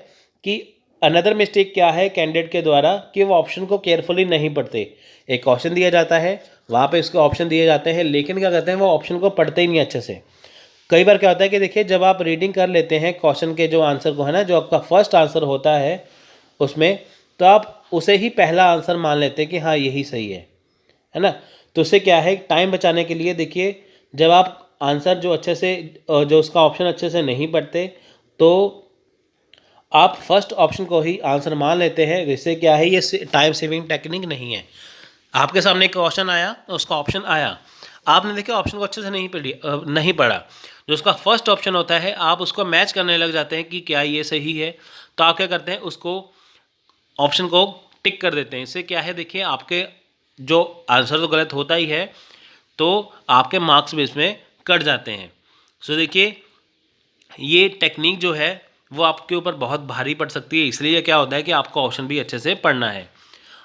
कि अनदर मिस्टेक क्या है कैंडिडेट के द्वारा कि वो ऑप्शन को केयरफुली नहीं पढ़ते। एक क्वेश्चन दिया जाता है, वहाँ पे उसके ऑप्शन दिए जाते हैं, लेकिन क्या करते हैं, वो ऑप्शन को पढ़ते ही नहीं अच्छे से। कई बार क्या होता है कि देखिए, जब आप रीडिंग कर लेते हैं क्वेश्चन के जो आंसर को, है ना, जो आपका फर्स्ट आंसर होता है उसमें, तो आप उसे ही पहला आंसर मान लेते हैं कि हाँ यही सही है ना। तो उससे क्या है, टाइम बचाने के लिए देखिए, जब आप आंसर जो अच्छे से जो उसका ऑप्शन अच्छे से नहीं पढ़ते तो आप फर्स्ट ऑप्शन को ही आंसर मान लेते हैं। जिससे क्या है, ये टाइम सेविंग टेक्निक नहीं है। आपके सामने एक क्वेश्चन आया, उसका ऑप्शन आया, आपने देखिए ऑप्शन को अच्छे से नहीं पढ़ा, जो उसका फर्स्ट ऑप्शन होता है आप उसको मैच करने लग जाते हैं कि क्या ये सही है। तो आप क्या करते हैं, उसको ऑप्शन को टिक कर देते हैं। इससे क्या है, देखिए आपके जो आंसर तो गलत होता ही है, तो आपके मार्क्स भी इसमें कट जाते हैं। सो देखिए, ये टेक्निक जो है वो आपके ऊपर बहुत भारी पड़ सकती है। इसलिए क्या होता है कि आपको ऑप्शन भी अच्छे से पढ़ना है।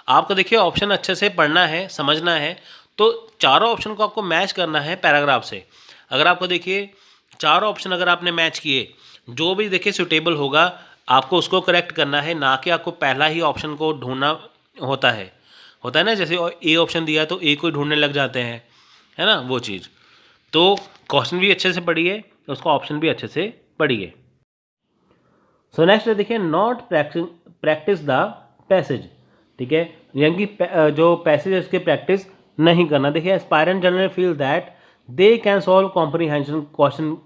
आपको देखिए ऑप्शन अच्छे से पढ़ना है, समझना है, तो चारों ऑप्शन को आपको मैच करना है पैराग्राफ से। अगर आपको देखिए चारों ऑप्शन अगर आपने मैच किए, जो भी देखिए सूटेबल होगा आपको उसको करेक्ट करना है, ना कि आपको पहला ही ऑप्शन को ढूंढना होता है ना। जैसे ए ऑप्शन दिया तो ए को ढूंढने लग जाते हैं, है ना, वो चीज़। तो क्वेश्चन भी अच्छे से पढ़िए, उसका ऑप्शन भी अच्छे से पढ़िए। सो नेक्स्ट देखिए, नॉट प्रैक्टिस द पैसेज। ठीक है, यानी कि जो पैसेज है उसकी प्रैक्टिस नहीं करना। देखिए, aspirant generally feel that they can solve comprehension question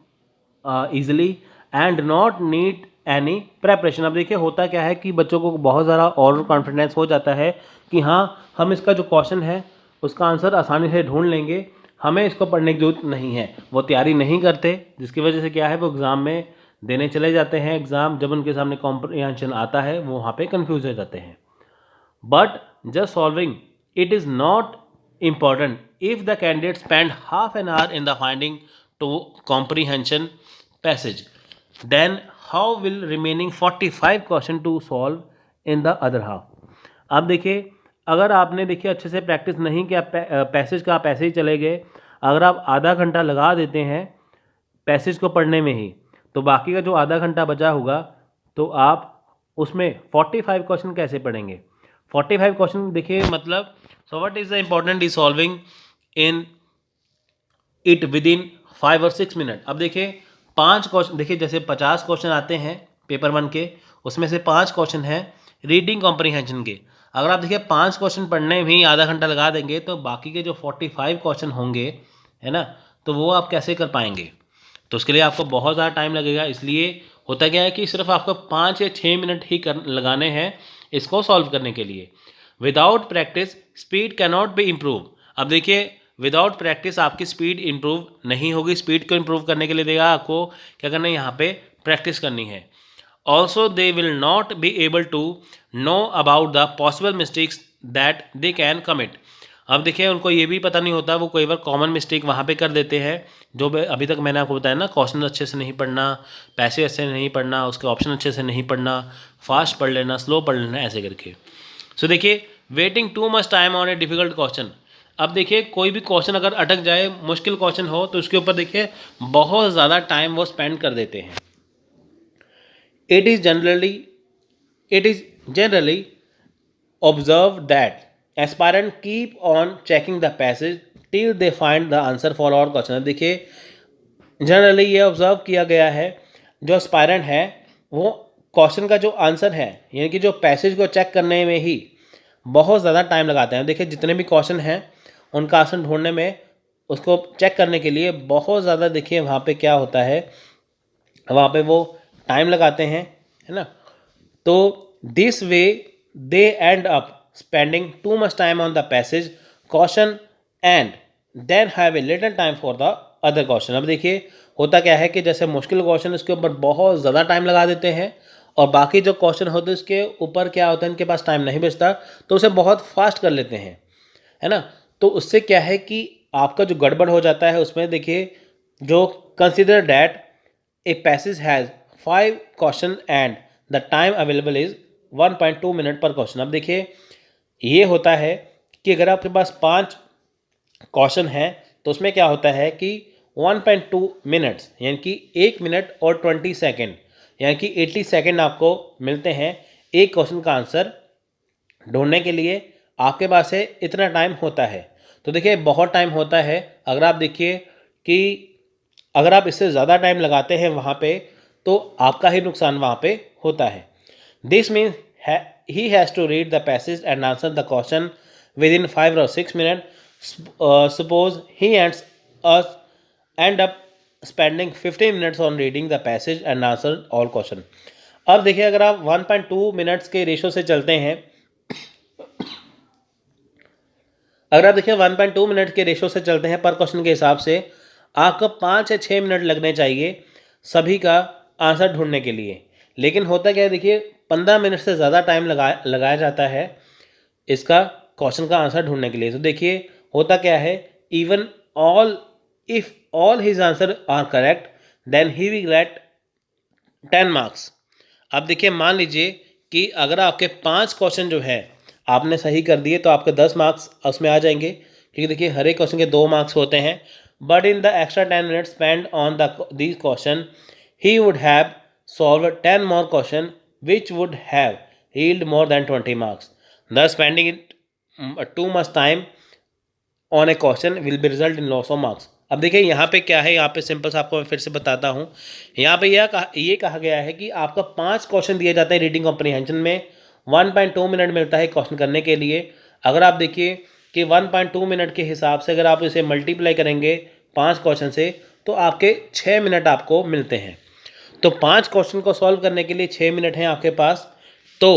easily and not need any preparation. अब देखिए होता क्या है कि बच्चों को बहुत ज़्यादा ओवर कॉन्फिडेंस हो जाता है कि हाँ हम इसका जो क्वेश्चन है उसका आंसर आसानी से ढूंढ लेंगे, हमें इसको पढ़ने की जरूरत नहीं है। वो तैयारी नहीं करते, जिसकी वजह से क्या है, वो एग्ज़ाम में देने चले जाते हैं एग्ज़ाम, जब उनके सामने कॉम्प्रिहेंशन आता है वो वहाँ पे कंफ्यूज हो जाते हैं। But just solving it is not important if the candidate spend half an hour in the finding to comprehension passage, then how will remaining 45 question to solve in the other half। अब देखिए, अगर आपने देखिए अच्छे से प्रैक्टिस नहीं किया पैसेज का, आप ऐसे ही चले गए, अगर आप आधा घंटा लगा देते हैं पैसेज को पढ़ने में ही, तो बाकी का जो आधा घंटा बचा होगा तो आप उसमें 45 क्वेश्चन कैसे पढ़ेंगे। 45 क्वेश्चन देखिए मतलब, so what is the important is solving in it with in 5 और 6 मिनट। अब देखिए 5 क्वेश्चन, देखिए जैसे 50 क्वेश्चन आते हैं पेपर 1 के, उसमें से 5 क्वेश्चन हैं रीडिंग कॉम्प्रीहेंशन के। अगर आप देखिए 5 क्वेश्चन पढ़ने में ही आधा घंटा लगा देंगे तो बाकी के जो 45 क्वेश्चन होंगे, है ना, तो वो आप कैसे कर पाएंगे। तो उसके लिए आपको बहुत ज़्यादा टाइम लगेगा। इसलिए होता क्या है कि सिर्फ आपको 5 या 6 मिनट ही लगाने हैं इसको सॉल्व करने के लिए। Without practice speed cannot be improve. अब देखिए विदाउट प्रैक्टिस आपकी स्पीड इम्प्रूव नहीं होगी। स्पीड को इम्प्रूव करने के लिए देगा आपको क्या करना है, यहाँ पे प्रैक्टिस करनी है। Also they will not be able to know about the possible mistakes that they can commit. अब देखिए उनको ये भी पता नहीं होता, वो कई बार कॉमन मिस्टेक वहाँ पे कर देते हैं, जो अभी तक मैंने आपको बताया ना, क्वेश्चन अच्छे से नहीं पढ़ना, पैसे अच्छे से नहीं पढ़ना, उसके ऑप्शन अच्छे से नहीं पढ़ना, फास्ट पढ़ लेना, स्लो पढ़ लेना, ऐसे करके। सो देखिए waiting too much time on a difficult question. अब देखिए कोई भी क्वेश्चन अगर अटक जाए, मुश्किल क्वेश्चन हो, तो उसके ऊपर देखिए बहुत ज़्यादा टाइम वो स्पेंड कर देते हैं। It is generally observe that aspirant keep on checking the passage till they find the answer for our question. देखिए जनरली ये ऑब्जर्व किया गया है, जो एस्पायरेंट है वो क्वेश्चन का जो आंसर है, यानी कि जो पैसेज को चेक करने में ही बहुत ज़्यादा टाइम लगाते हैं। देखिए जितने भी क्वेश्चन हैं उनका आंसर ढूंढने में, उसको चेक करने के लिए बहुत ज़्यादा, देखिए वहाँ पे क्या होता है, वहाँ पे वो टाइम लगाते हैं, है ना। तो this way they and up spending too much time on the passage caution and then have a little time for the other caution। अब देखिए होता क्या है कि जैसे मुश्किल क्वेश्चन उसके ऊपर बहुत ज़्यादा टाइम लगा देते हैं, और बाकी जो क्वेश्चन होते हैं उसके ऊपर क्या होता है, इनके पास टाइम नहीं बचता, तो उसे बहुत फास्ट कर लेते हैं, है ना। तो उससे क्या है कि आपका जो गड़बड़ हो जाता है उसमें, देखिए जो consider that a passage has 5 question and the time available is 1.2 minute पर क्वेश्चन। अब देखिए ये होता है कि अगर आपके पास 5 क्वेश्चन हैं तो उसमें क्या होता है कि 1.2 मिनट्स, यानी कि 1 मिनट और 20 सेकेंड, यानी कि 80 सेकेंड आपको मिलते हैं एक क्वेश्चन का आंसर ढूंढने के लिए। आपके पास है इतना टाइम होता है, तो देखिए बहुत टाइम होता है। अगर आप देखिए कि अगर आप इससे ज़्यादा टाइम लगाते हैं वहाँ पे, तो आपका ही नुकसान वहाँ पे होता है। This means he has to read the passage and answer the question within 5 or 6 minutes. Suppose he end up spending 15 minutes on reading the passage and answer all question। अब देखिए अगर आप 1.2 मिनट्स के रेशो से चलते हैं, अगर आप देखिए 1.2 मिनट के रेशो से चलते हैं पर क्वेश्चन के हिसाब से, आपको 5 या 6 मिनट लगने चाहिए सभी का आंसर ढूंढने के लिए। लेकिन होता क्या है, देखिए 15 मिनट से ज़्यादा टाइम लगाया जाता है इसका क्वेश्चन का आंसर ढूंढने के लिए। तो देखिए होता क्या है, even if all his answer are correct then he will get 10 marks. अब देखिए मान लीजिए कि अगर आपके 5 क्वेश्चन जो है आपने सही कर दिए तो आपके 10 मार्क्स उसमें आ जाएंगे, क्योंकि देखिए हर एक क्वेश्चन के 2 मार्क्स होते हैं। But in the extra 10 minutes spend on these question he would have solved 10 more questions which would have yielded more than 20 marks. Thus spending too much time on a question will be result in loss of marks। अब देखिए यहाँ पे क्या है, यहाँ पे सिंपल सा आपको मैं फिर से बताता हूँ। यहाँ पे ये कहा गया है कि आपका 5 क्वेश्चन दिए जाते हैं रीडिंग कॉम्प्रीहेंशन में, 1.2 मिनट मिलता है क्वेश्चन करने के लिए। अगर आप देखिए कि 1.2 मिनट के हिसाब से अगर आप इसे मल्टीप्लाई करेंगे 5 क्वेश्चन से, तो आपके 6 मिनट आपको मिलते हैं। तो 5 क्वेश्चन को सॉल्व करने के लिए 6 मिनट हैं आपके पास। तो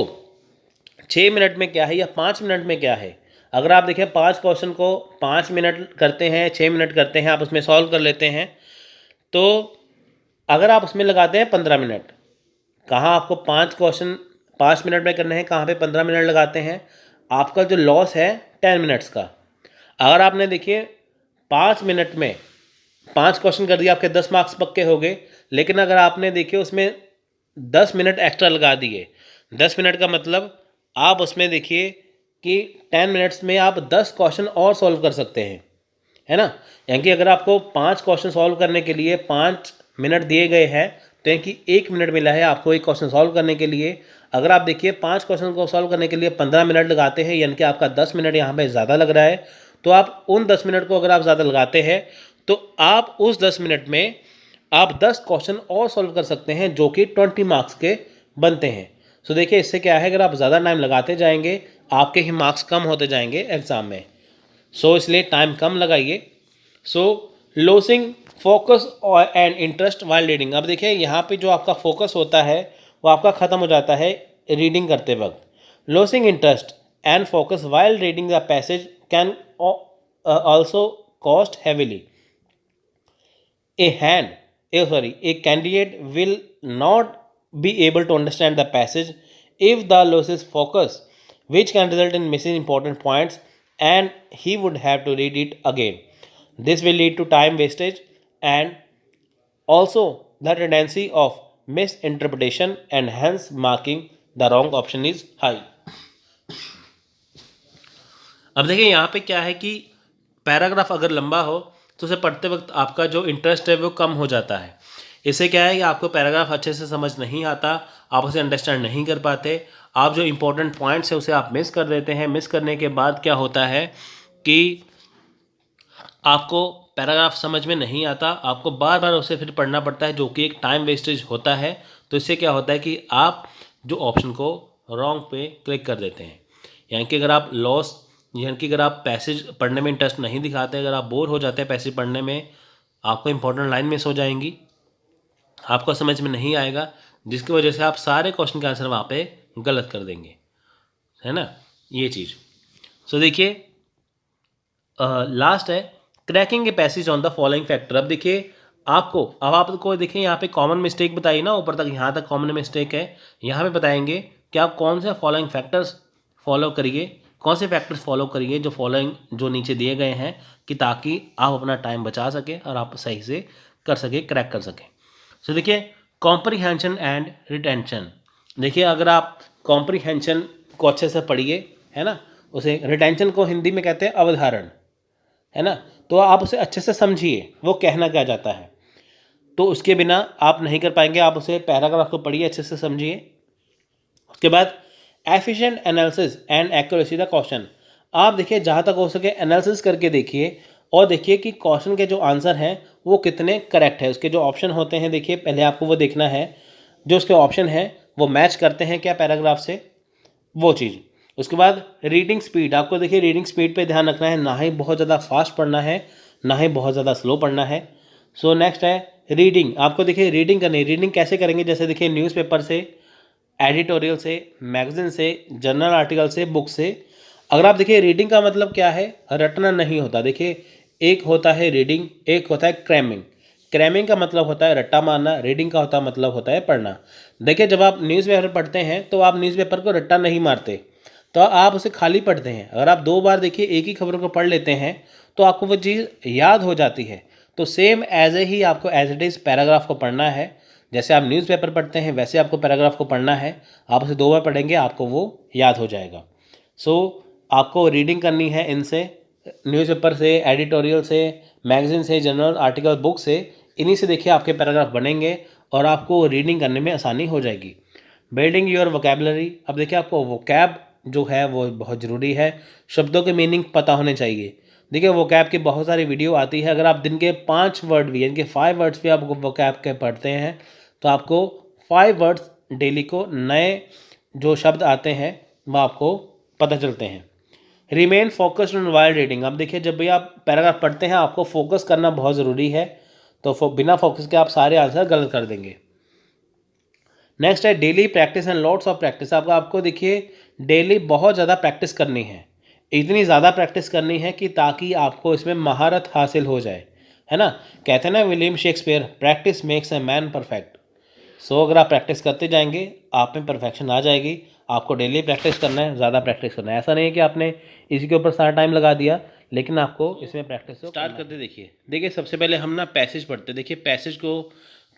6 मिनट में क्या है या 5 मिनट में क्या है, अगर आप देखें 5 क्वेश्चन को 5 मिनट करते हैं, 6 मिनट करते हैं, आप उसमें सॉल्व कर लेते हैं, तो अगर आप उसमें लगाते हैं 15 मिनट, कहाँ आपको 5 क्वेश्चन 5 मिनट में करने हैं, कहाँ पे 15 मिनट लगाते हैं, आपका जो लॉस है 10 मिनट्स का। अगर आपने देखिए 5 मिनट में 5 क्वेश्चन कर दिया, आपके 10 मार्क्स पक्के हो गए। लेकिन अगर आपने देखिए उसमें 10 मिनट एक्स्ट्रा लगा दिए, 10 मिनट का मतलब आप उसमें देखिए कि 10 मिनट्स में आप 10 क्वेश्चन और सॉल्व कर सकते हैं, है ना। यानी कि अगर आपको 5 क्वेश्चन सॉल्व करने के लिए 5 मिनट दिए गए हैं, तो यानी कि 1 मिनट मिला है आपको एक क्वेश्चन सॉल्व करने के लिए। अगर आप देखिए 5 क्वेश्चन को सॉल्व करने के लिए 15 मिनट लगाते हैं, यानी कि आपका 10 मिनट यहाँ पे ज़्यादा लग रहा है। तो आप उन 10 मिनट को अगर आप ज़्यादा लगाते हैं, तो आप उस 10 मिनट में आप 10 क्वेश्चन और सॉल्व कर सकते हैं, जो कि 20 मार्क्स के बनते हैं। सो देखिए इससे क्या है, अगर आप ज़्यादा टाइम लगाते जाएंगे, आपके ही मार्क्स कम होते जाएंगे एग्ज़ाम में। सो इसलिए टाइम कम लगाइए। सो लॉसिंग फोकस और एंड इंटरेस्ट वाइल रीडिंग। अब देखिए यहाँ पे जो आपका फोकस होता है वो आपका ख़त्म हो जाता है रीडिंग करते वक्त। Losing interest and focus while reading the passage can also cost heavily. A candidate will not be able to understand the passage if the loses focus, which can result in missing important points, and he would have to read it again. This will lead to time wastage and also the tendency of misinterpretation, and hence marking the wrong option is high. अब देखिए यहाँ पे क्या है कि पैराग्राफ अगर लंबा हो तो उसे पढ़ते वक्त आपका जो इंटरेस्ट है वो कम हो जाता है। इससे क्या है कि आपको पैराग्राफ अच्छे से समझ नहीं आता, आप उसे अंडरस्टैंड नहीं कर पाते, आप जो इम्पोर्टेंट पॉइंट्स है उसे आप मिस कर देते हैं। मिस करने के बाद क्या होता है कि आपको पैराग्राफ समझ में नहीं आता, आपको बार बार उसे फिर पढ़ना पड़ता है, जो कि एक टाइम वेस्टेज होता है। तो इससे क्या होता है कि आप जो ऑप्शन को रॉन्ग पे क्लिक कर देते हैं। यानी कि अगर आप पैसेज पढ़ने में इंटरेस्ट नहीं दिखाते, अगर आप बोर हो जाते हैं पैसेज पढ़ने में, आपको इंपॉर्टेंट लाइन मिस हो जाएंगी, आपको समझ में नहीं आएगा, जिसकी वजह से आप सारे क्वेश्चन के आंसर वहाँ पे गलत कर देंगे, है ना, ये चीज़। सो देखिए लास्ट है cracking a passage on the following factor. अब देखिए आपको देखिए यहाँ पे कॉमन मिस्टेक बताई ना, ऊपर तक यहाँ तक कॉमन मिस्टेक है। यहाँ पे बताएंगे कि आप कौन से फॉलोइंग फैक्टर्स फॉलो करिए, कौन से फैक्टर्स फॉलो करिए जो नीचे दिए गए हैं, कि ताकि आप अपना टाइम बचा सकें और आप सही से कर सकें, क्रैक कर सकें। सो देखिए कॉम्प्रीहेंशन एंड रिटेंशन। देखिए अगर आप कॉम्प्रीहेंशन को अच्छे से पढ़िए, है ना, उसे रिटेंशन को हिंदी में कहते हैं अवधारण, है ना, तो आप उसे अच्छे से समझिए वो कहना क्या चाहता है। तो उसके बिना आप नहीं कर पाएंगे, आप उसे पैराग्राफ को पढ़िए, अच्छे से समझिए। उसके बाद efficient analysis and accuracy the question. आप देखिए जहाँ तक हो सके एनालिसिस करके देखिए और देखिए कि क्वेश्चन के जो आंसर हैं वो कितने करेक्ट है। उसके जो ऑप्शन होते हैं देखिए पहले आपको वो देखना है, जो उसके ऑप्शन हैं वो मैच करते हैं क्या पैराग्राफ से, वो चीज़। उसके बाद रीडिंग स्पीड, आपको देखिए रीडिंग स्पीड पे ध्यान रखना है, ना ही बहुत ज़्यादा फास्ट पढ़ना है, ना ही बहुत ज़्यादा स्लो पढ़ना है। सो नेक्स्ट है रीडिंग। आपको देखिए रीडिंग करनी है, रीडिंग कैसे करेंगे, जैसे देखिए न्यूज़पेपर से, एडिटोरियल से, मैगजीन से, जर्नल आर्टिकल से, बुक से। अगर आप देखिए रीडिंग का मतलब क्या है, रटना नहीं होता। देखिए एक होता है रीडिंग, एक होता है क्रैमिंग। क्रैमिंग का मतलब होता है रट्टा मारना, रीडिंग का मतलब होता है पढ़ना। देखिए जब आप न्यूज़पेपर पढ़ते हैं तो आप न्यूज़पेपर को रट्टा नहीं मारते, तो आप उसे खाली पढ़ते हैं। अगर आप 2 बार देखिए एक ही खबर को पढ़ लेते हैं तो आपको वो चीज़ याद हो जाती है। तो सेम एज ही आपको एज इट इज़ पैराग्राफ को पढ़ना है। जैसे आप न्यूज़पेपर पढ़ते हैं वैसे आपको पैराग्राफ को पढ़ना है, आप उसे 2 बार पढ़ेंगे आपको वो याद हो जाएगा। सो आपको रीडिंग करनी है इनसे, न्यूज़पेपर से, एडिटोरियल से, मैगजीन से, जर्नल आर्टिकल, बुक से, इन्हीं से देखिए आपके पैराग्राफ बनेंगे और आपको रीडिंग करने में आसानी हो जाएगी। Building your vocabulary. अब देखिए आपको वोकैब जो है वो बहुत ज़रूरी है, शब्दों के मीनिंग पता होने चाहिए। देखिए वोकैब की बहुत सारी वीडियो आती है, अगर आप दिन के 5 वर्ड भी यानी कि 5 वर्ड्स भी आप वोकैब के पढ़ते हैं तो आपको 5 वर्ड्स डेली को नए जो शब्द आते हैं वह आपको पता चलते हैं। Remain focused on while reading. अब देखिए जब भी आप पैराग्राफ पढ़ते हैं आपको फोकस करना बहुत ज़रूरी है, तो बिना फोकस के आप सारे आंसर गलत कर देंगे। नेक्स्ट है daily practice and lots of practice. आपको देखिए डेली बहुत ज़्यादा प्रैक्टिस करनी है। इतनी ज़्यादा प्रैक्टिस करनी है कि ताकि आपको इसमें महारत हासिल हो जाए, है ना। कहते हैं ना William Shakespeare, practice makes a man perfect. So अगर आप प्रैक्टिस करते जाएंगे आप में परफेक्शन आ जाएगी। आपको डेली प्रैक्टिस करना है, ज़्यादा प्रैक्टिस करना है। ऐसा नहीं है कि आपने इसी के ऊपर सारा टाइम लगा दिया, लेकिन आपको इसमें प्रैक्टिस स्टार्ट करते। देखिए देखिए सबसे पहले हम ना पैसेज पढ़ते। देखिए पैसेज को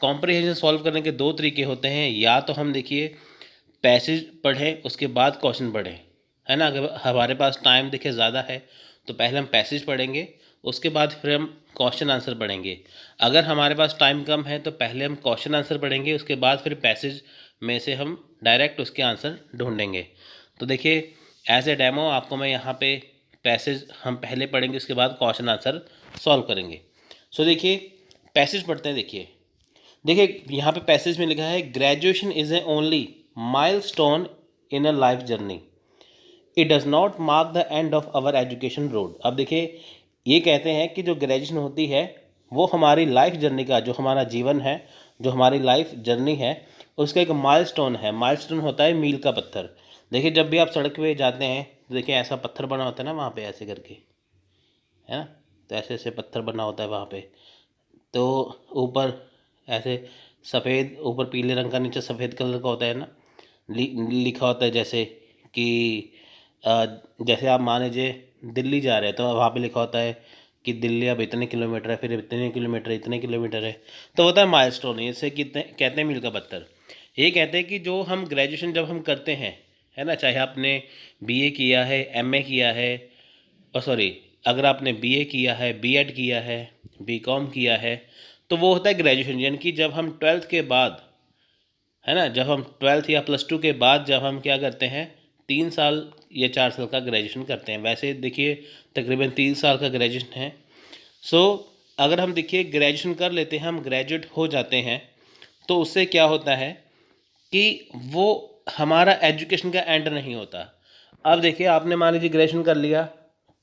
कॉम्प्रिहेंशन सॉल्व करने के दो तरीके होते हैं। या तो हम देखिए पैसेज पढ़ें उसके बाद क्वेश्चन पढ़ें, है ना। अगर हमारे पास टाइम देखिए ज़्यादा है तो पहले हम पैसेज पढ़ेंगे, उसके बाद फिर हम क्वेश्चन आंसर पढ़ेंगे। अगर हमारे पास टाइम कम है तो पहले हम क्वेश्चन आंसर पढ़ेंगे, उसके बाद फिर पैसेज में से हम डायरेक्ट उसके आंसर ढूंढेंगे। तो देखिए एज ए डेमो आपको मैं यहाँ पे पैसेज हम पहले पढ़ेंगे, उसके बाद क्वेश्चन आंसर सॉल्व करेंगे। सो देखिए पैसेज पढ़ते हैं। देखिए देखिए यहाँ पे पैसेज में लिखा है, graduation is a only milestone in a life journey, it does not mark the end of our education road. अब देखिए ये कहते हैं कि जो ग्रेजुएशन होती है वो हमारी लाइफ जर्नी का, जो हमारा जीवन है, जो हमारी लाइफ जर्नी है, उसका एक माइलस्टोन है। माइलस्टोन होता है मील का पत्थर। देखिए जब भी आप सड़क पे जाते हैं तो देखिए ऐसा पत्थर बना होता है ना वहाँ पे, ऐसे करके, है ना। तो ऐसे ऐसे पत्थर बना होता है वहाँ पे। तो ऊपर ऐसे सफ़ेद, ऊपर पीले रंग का, नीचे सफ़ेद कलर का होता है ना, लिखा होता है जैसे कि जैसे आप मान लीजिए दिल्ली जा रहे हैं तो वहाँ पे लिखा होता है कि दिल्ली अब इतने किलोमीटर है, फिर इतने किलोमीटर, इतने किलोमीटर है। तो होता है माइलस्टोन। इससे कितने कहते हैं मील का पत्थर। ये कहते हैं कि जो हम ग्रेजुएशन जब हम करते हैं, है ना, चाहे आपने बीए किया है, एमए किया है, और सॉरी अगर आपने बीए किया है, बीएड किया है, बीकॉम किया है, तो वो होता है ग्रेजुएशन। यानी कि जब हम ट्वेल्थ के बाद, है ना, जब हम ट्वेल्थ या +2 के बाद जब हम क्या करते हैं 3 साल या 4 साल का ग्रेजुएशन करते हैं। वैसे देखिए तकरीबन 3 साल का ग्रेजुएशन है। सो अगर हम देखिए ग्रेजुएशन कर लेते हैं, हम ग्रेजुएट हो जाते हैं, तो उससे क्या होता है कि वो हमारा एजुकेशन का एंड नहीं होता। अब देखिए आपने मान लीजिए ग्रेजुएशन कर लिया,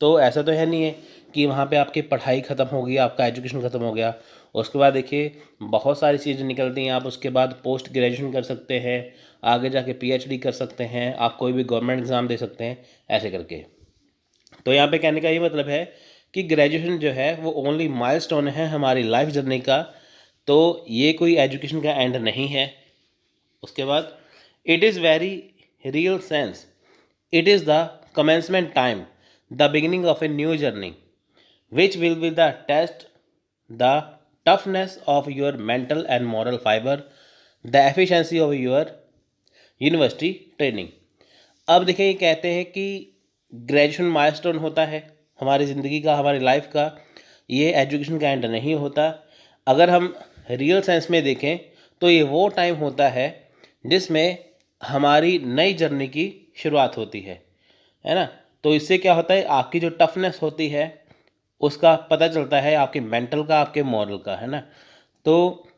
तो ऐसा तो है नहीं है कि वहाँ पे आपकी पढ़ाई ख़त्म हो गई, आपका एजुकेशन ख़त्म हो गया। उसके बाद देखिए बहुत सारी चीज़ें निकलती हैं। आप उसके बाद पोस्ट ग्रेजुएशन कर सकते हैं, आगे जाके पीएचडी कर सकते हैं, आप कोई भी गवर्नमेंट एग्ज़ाम दे सकते हैं, ऐसे करके। तो यहाँ पे कहने का ये मतलब है कि ग्रेजुएशन जो है वो ओनली माइलस्टोन है हमारी लाइफ जर्नी का। तो ये कोई एजुकेशन का एंड नहीं है। उसके बाद it is very real sense, it is the commencement time, the beginning of a new journey which will be the test the toughness of your mental and moral fiber, the efficiency of your university training. अब देखिए ये कहते हैं कि ग्रेजुएशन माइलस्टोन होता है हमारी ज़िंदगी का, हमारी लाइफ का। ये एजुकेशन का एंड नहीं होता। अगर हम रियल सेंस में देखें तो ये वो टाइम होता है जिसमें हमारी नई जर्नी की शुरुआत होती है ना। तो इससे क्या होता है, आपकी जो टफनेस होती है उसका पता चलता है, आपके मेंटल का, आपके मॉरल का, है ना। तो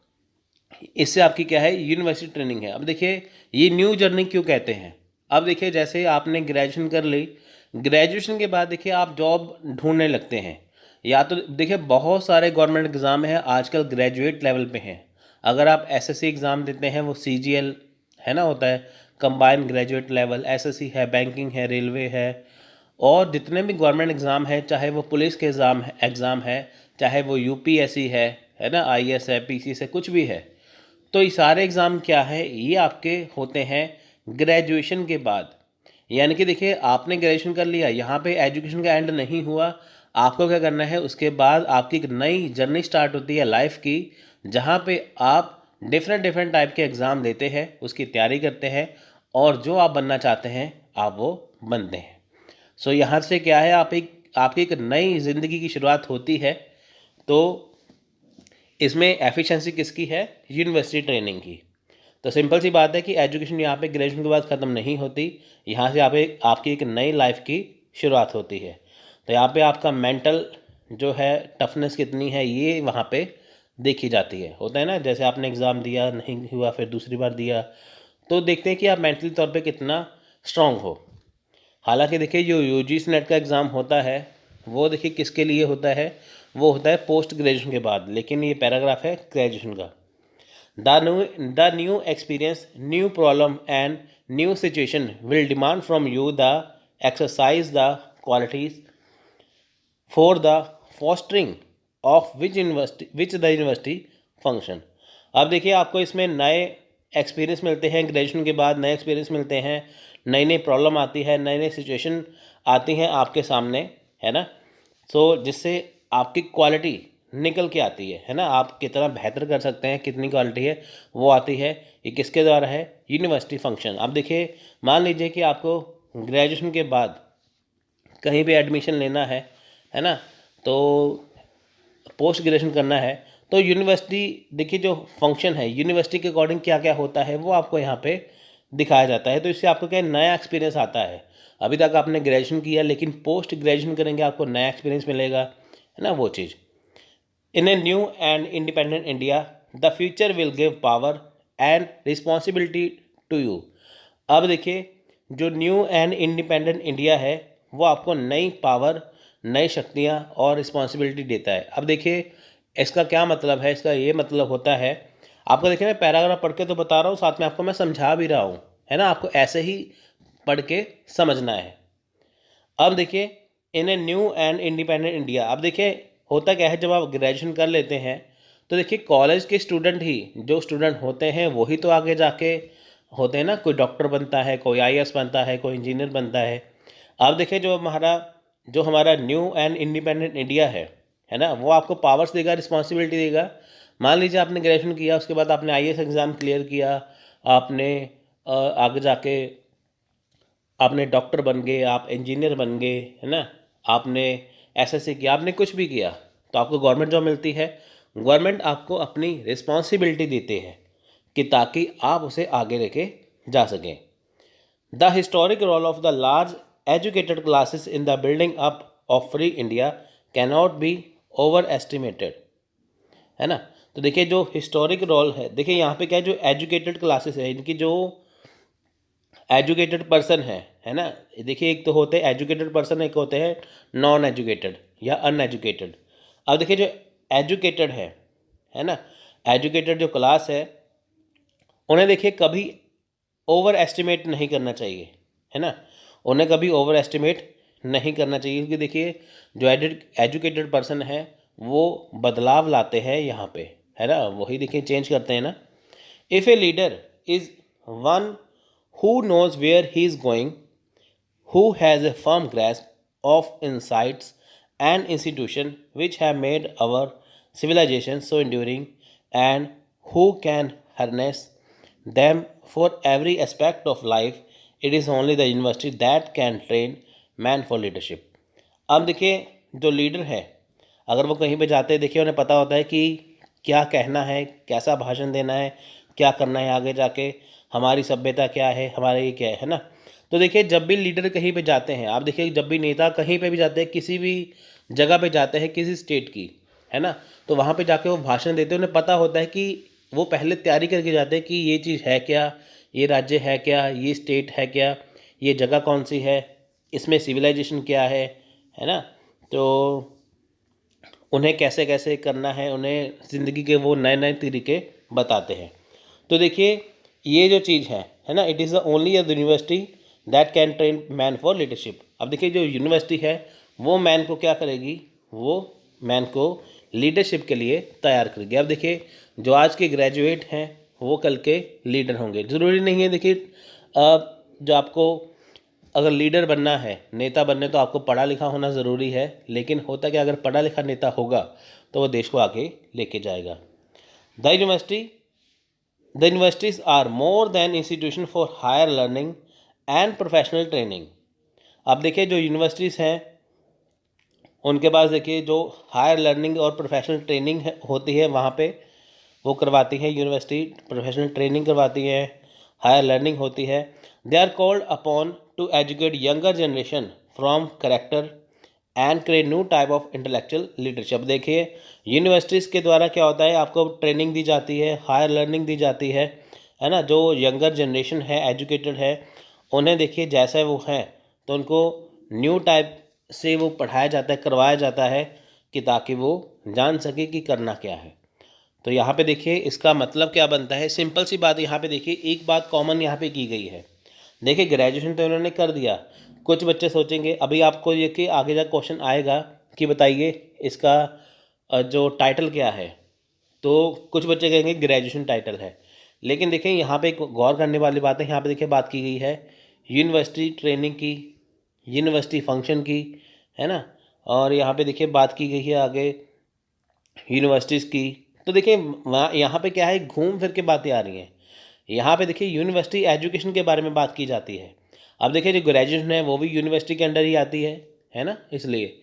इससे आपकी क्या है, यूनिवर्सिटी ट्रेनिंग है। अब देखिए ये न्यू जर्नी क्यों कहते हैं। अब देखिए जैसे आपने ग्रेजुएशन कर ली, ग्रेजुएशन के बाद देखिए आप जॉब ढूंढने लगते हैं। या तो देखिए बहुत सारे गवर्नमेंट एग्ज़ाम हैं आजकल ग्रेजुएट लेवल पे हैं। अगर आप एसएससी एग्ज़ाम देते हैं, वो सीजीएल है ना होता है, कंबाइंड ग्रेजुएट लेवल, एसएससी है, बैंकिंग है, रेलवे है, और जितने भी गवर्नमेंट एग्ज़ाम है, चाहे वो पुलिस के एग्ज़ाम है, चाहे वो यूपीएससी है ना, आईएएस है, पीसीएस है, कुछ भी है। तो ये सारे एग्ज़ाम क्या है, ये आपके होते हैं ग्रेजुएशन के बाद। यानी कि देखिए आपने ग्रेजुएशन कर लिया, यहाँ पे एजुकेशन का एंड नहीं हुआ। आपको क्या करना है, उसके बाद आपकी एक नई जर्नी स्टार्ट होती है लाइफ की, जहाँ पे आप डिफरेंट टाइप के एग्ज़ाम देते हैं, उसकी तैयारी करते हैं, और जो आप बनना चाहते हैं आप वो बनते हैं। सो यहाँ से क्या है, आपकी एक नई ज़िंदगी की शुरुआत होती है। तो इसमें एफिशिएंसी किसकी है, यूनिवर्सिटी ट्रेनिंग की। तो सिंपल सी बात है कि एजुकेशन यहाँ पे ग्रेजुएशन के बाद ख़त्म नहीं होती, यहाँ से आपकी एक नई लाइफ की शुरुआत होती है। तो यहाँ पे आपका मेंटल जो है टफनेस कितनी है, ये वहाँ पे देखी जाती है। होता है ना, जैसे आपने एग्ज़ाम दिया, नहीं हुआ, फिर दूसरी बार दिया, तो देखते हैं कि आप मेंटली तौर पे कितना स्ट्रांग हो। हालांकि देखिए जो यूजीसी नेट का एग्ज़ाम होता है वो देखिए किसके लिए होता है, वो होता है पोस्ट ग्रेजुएशन के बाद। लेकिन ये पैराग्राफ है ग्रेजुएशन का। The new experience, new problem and new situation will demand from you the exercise the qualities for the fostering of which the university function. अब देखिए आपको इसमें नए एक्सपीरियंस मिलते हैं, ग्रेजुएशन के बाद नए एक्सपीरियंस मिलते हैं, नई नई प्रॉब्लम आती है, नई नई सिचुएशन आती हैं आपके सामने, है ना। सो जिससे आपकी क्वालिटी निकल के आती है ना, आप कितना बेहतर कर सकते हैं, कितनी क्वालिटी है वो आती है। ये किसके द्वारा है? University function. अब देखिए मान लीजिए कि आपको ग्रेजुएशन के बाद कहीं भी एडमिशन लेना है ना, तो पोस्ट ग्रेजुएशन करना है, तो यूनिवर्सिटी देखिए जो फंक्शन है यूनिवर्सिटी के अकॉर्डिंग क्या क्या होता है वो आपको यहाँ पे दिखाया जाता है। तो इससे आपको क्या नया एक्सपीरियंस आता है। अभी तक आपने ग्रेजुएशन किया लेकिन पोस्ट ग्रेजुएशन करेंगे आपको नया एक्सपीरियंस मिलेगा, है ना, वो चीज़। In a new and independent India the future will give power and responsibility to you. अब देखिए जो न्यू एंड इंडिपेंडेंट इंडिया है वो आपको नई पावर, नई शक्तियाँ और रिस्पॉन्सिबिलिटी देता है। अब देखिए इसका क्या मतलब है? इसका ये मतलब होता है, आपको देखिए मैं पैराग्राफ पढ़ के तो बता रहा हूँ, साथ में आपको मैं समझा भी रहा हूँ, है ना, आपको ऐसे ही पढ़ के समझना है। अब देखिए in a new and independent India, अब देखिए होता क्या है जब आप ग्रेजुएशन कर लेते हैं तो देखिए कॉलेज के स्टूडेंट ही जो स्टूडेंट होते हैं वही तो आगे जाके होते हैं ना, कोई डॉक्टर बनता है, कोई आईएएस बनता है, कोई इंजीनियर बनता है। अब देखिए जो हमारा न्यू एंड इंडिपेंडेंट इंडिया है ना, वो आपको पावर्स देगा, रिस्पॉन्सिबिलिटी देगा। मान लीजिए आपने ग्रेजुएशन किया, उसके बाद आपने आईएएस एग्ज़ाम क्लियर किया, आपने आगे जाके आपने डॉक्टर बन गए, आप इंजीनियर बन गए, है ना, आपने एसएससी किया, आपने कुछ भी किया तो आपको गवर्नमेंट जॉब मिलती है। गवर्नमेंट आपको अपनी रिस्पॉन्सिबिलिटी देते हैं कि ताकि आप उसे आगे लेके जा सकें। The historic role of the large educated classes in the building up of free India cannot be over estimated, है ना। तो देखिए जो हिस्टोरिक रोल है, देखिए यहाँ पे क्या है, जो एजुकेटेड क्लासेस है, इनकी जो एजुकेटेड पर्सन है ना, देखिए एक तो होते हैं एजुकेटेड पर्सन, एक होते हैं नॉन एजुकेटेड या अनएजुकेटेड। अब देखिए जो एजुकेटेड है ना, एजुकेटेड जो क्लास है उन्हें देखिए कभी ओवर एस्टिमेट नहीं करना चाहिए, है ना, उन्हें कभी ओवर एस्टिमेट नहीं करना चाहिए, क्योंकि देखिए जो एजुकेटेड पर्सन है वो बदलाव लाते हैं यहाँ पे, है ना, वही देखिए चेंज करते हैं ना। If a leader is one who knows where he is going, who has a firm grasp of insights and institutions which have made our civilization so enduring, and who can harness them for every aspect of life, it is only the university that can train man for leadership। अब देखिए जो लीडर है अगर वो कहीं पे जाते हैं, देखिए उन्हें पता होता है कि क्या कहना है, कैसा भाषण देना है, क्या करना है आगे जाके, हमारी सभ्यता क्या है, हमारा ये क्या है ना। तो देखिए जब भी लीडर कहीं पे जाते हैं, आप देखिए जब भी नेता कहीं पे भी जाते हैं, किसी भी जगह पे जाते हैं किसी स्टेट की, है ना, तो वहाँ पे जाके वो भाषण देते हैं, उन्हें पता होता है कि वो पहले तैयारी करके जाते हैं कि ये चीज़ है क्या, ये राज्य है क्या, ये स्टेट है क्या, ये जगह कौन सी है, इसमें सिविलाइजेशन क्या है ना। तो उन्हें कैसे कैसे करना है, उन्हें ज़िंदगी के वो नए नए तरीके बताते हैं। तो देखिए ये जो चीज़ है ना, it is the only university that can train man for leadership. अब देखिए जो यूनिवर्सिटी है वो मैन को क्या करेगी, वो मैन को लीडरशिप के लिए तैयार करेगी। अब देखिए जो आज के ग्रेजुएट हैं वो कल के लीडर होंगे, ज़रूरी नहीं है। देखिए जो आपको अगर लीडर बनना है, नेता बनने, तो आपको पढ़ा लिखा होना ज़रूरी है, लेकिन होता क्या, अगर पढ़ा लिखा नेता होगा तो वो देश को आगे लेके जाएगा। The universities are more than institution for higher learning and professional training। अब देखिए जो यूनिवर्सिटीज़ हैं उनके पास देखिए जो हायर लर्निंग और प्रोफेशनल ट्रेनिंग होती है वहाँ पे वो करवाती है यूनिवर्सिटी, प्रोफेशनल ट्रेनिंग करवाती है, हायर लर्निंग होती है। They are called upon to educate younger generation from character and create new type of intellectual leadership. देखिए यूनिवर्सिटीज़ के द्वारा क्या होता है, आपको ट्रेनिंग दी जाती है, हायर लर्निंग दी जाती है ना। जो यंगर जनरेशन है, एजुकेटेड है, उन्हें देखिए जैसा वो हैं तो उनको न्यू टाइप से वो पढ़ाया जाता है, करवाया जाता है कि ताकि वो जान सके कि करना क्या है। तो यहाँ पे देखिए इसका मतलब क्या बनता है, सिंपल सी बात। यहाँ पे देखिए एक बात कॉमन यहाँ पे की गई है। देखिए ग्रेजुएशन तो इन्होंने कर दिया, कुछ बच्चे सोचेंगे, अभी आपको ये कि आगे जा क्वेश्चन आएगा कि बताइए इसका जो टाइटल क्या है, तो कुछ बच्चे कहेंगे ग्रेजुएशन टाइटल है। लेकिन देखिए यहाँ पे एक गौर करने वाली बात है, यहाँ पे देखिए बात की गई है यूनिवर्सिटी ट्रेनिंग की, यूनिवर्सिटी फंक्शन की, है ना। और यहाँ पे देखिए बात की गई है आगे यूनिवर्सिटीज़ की। तो देखिए वहाँ यहाँ पे क्या है, घूम फिर के बातें आ रही हैं। यहाँ पे देखिए यूनिवर्सिटी एजुकेशन के बारे में बात की जाती है। अब देखिए जो ग्रेजुएशन है वो भी यूनिवर्सिटी के अंडर ही आती है ना। इसलिए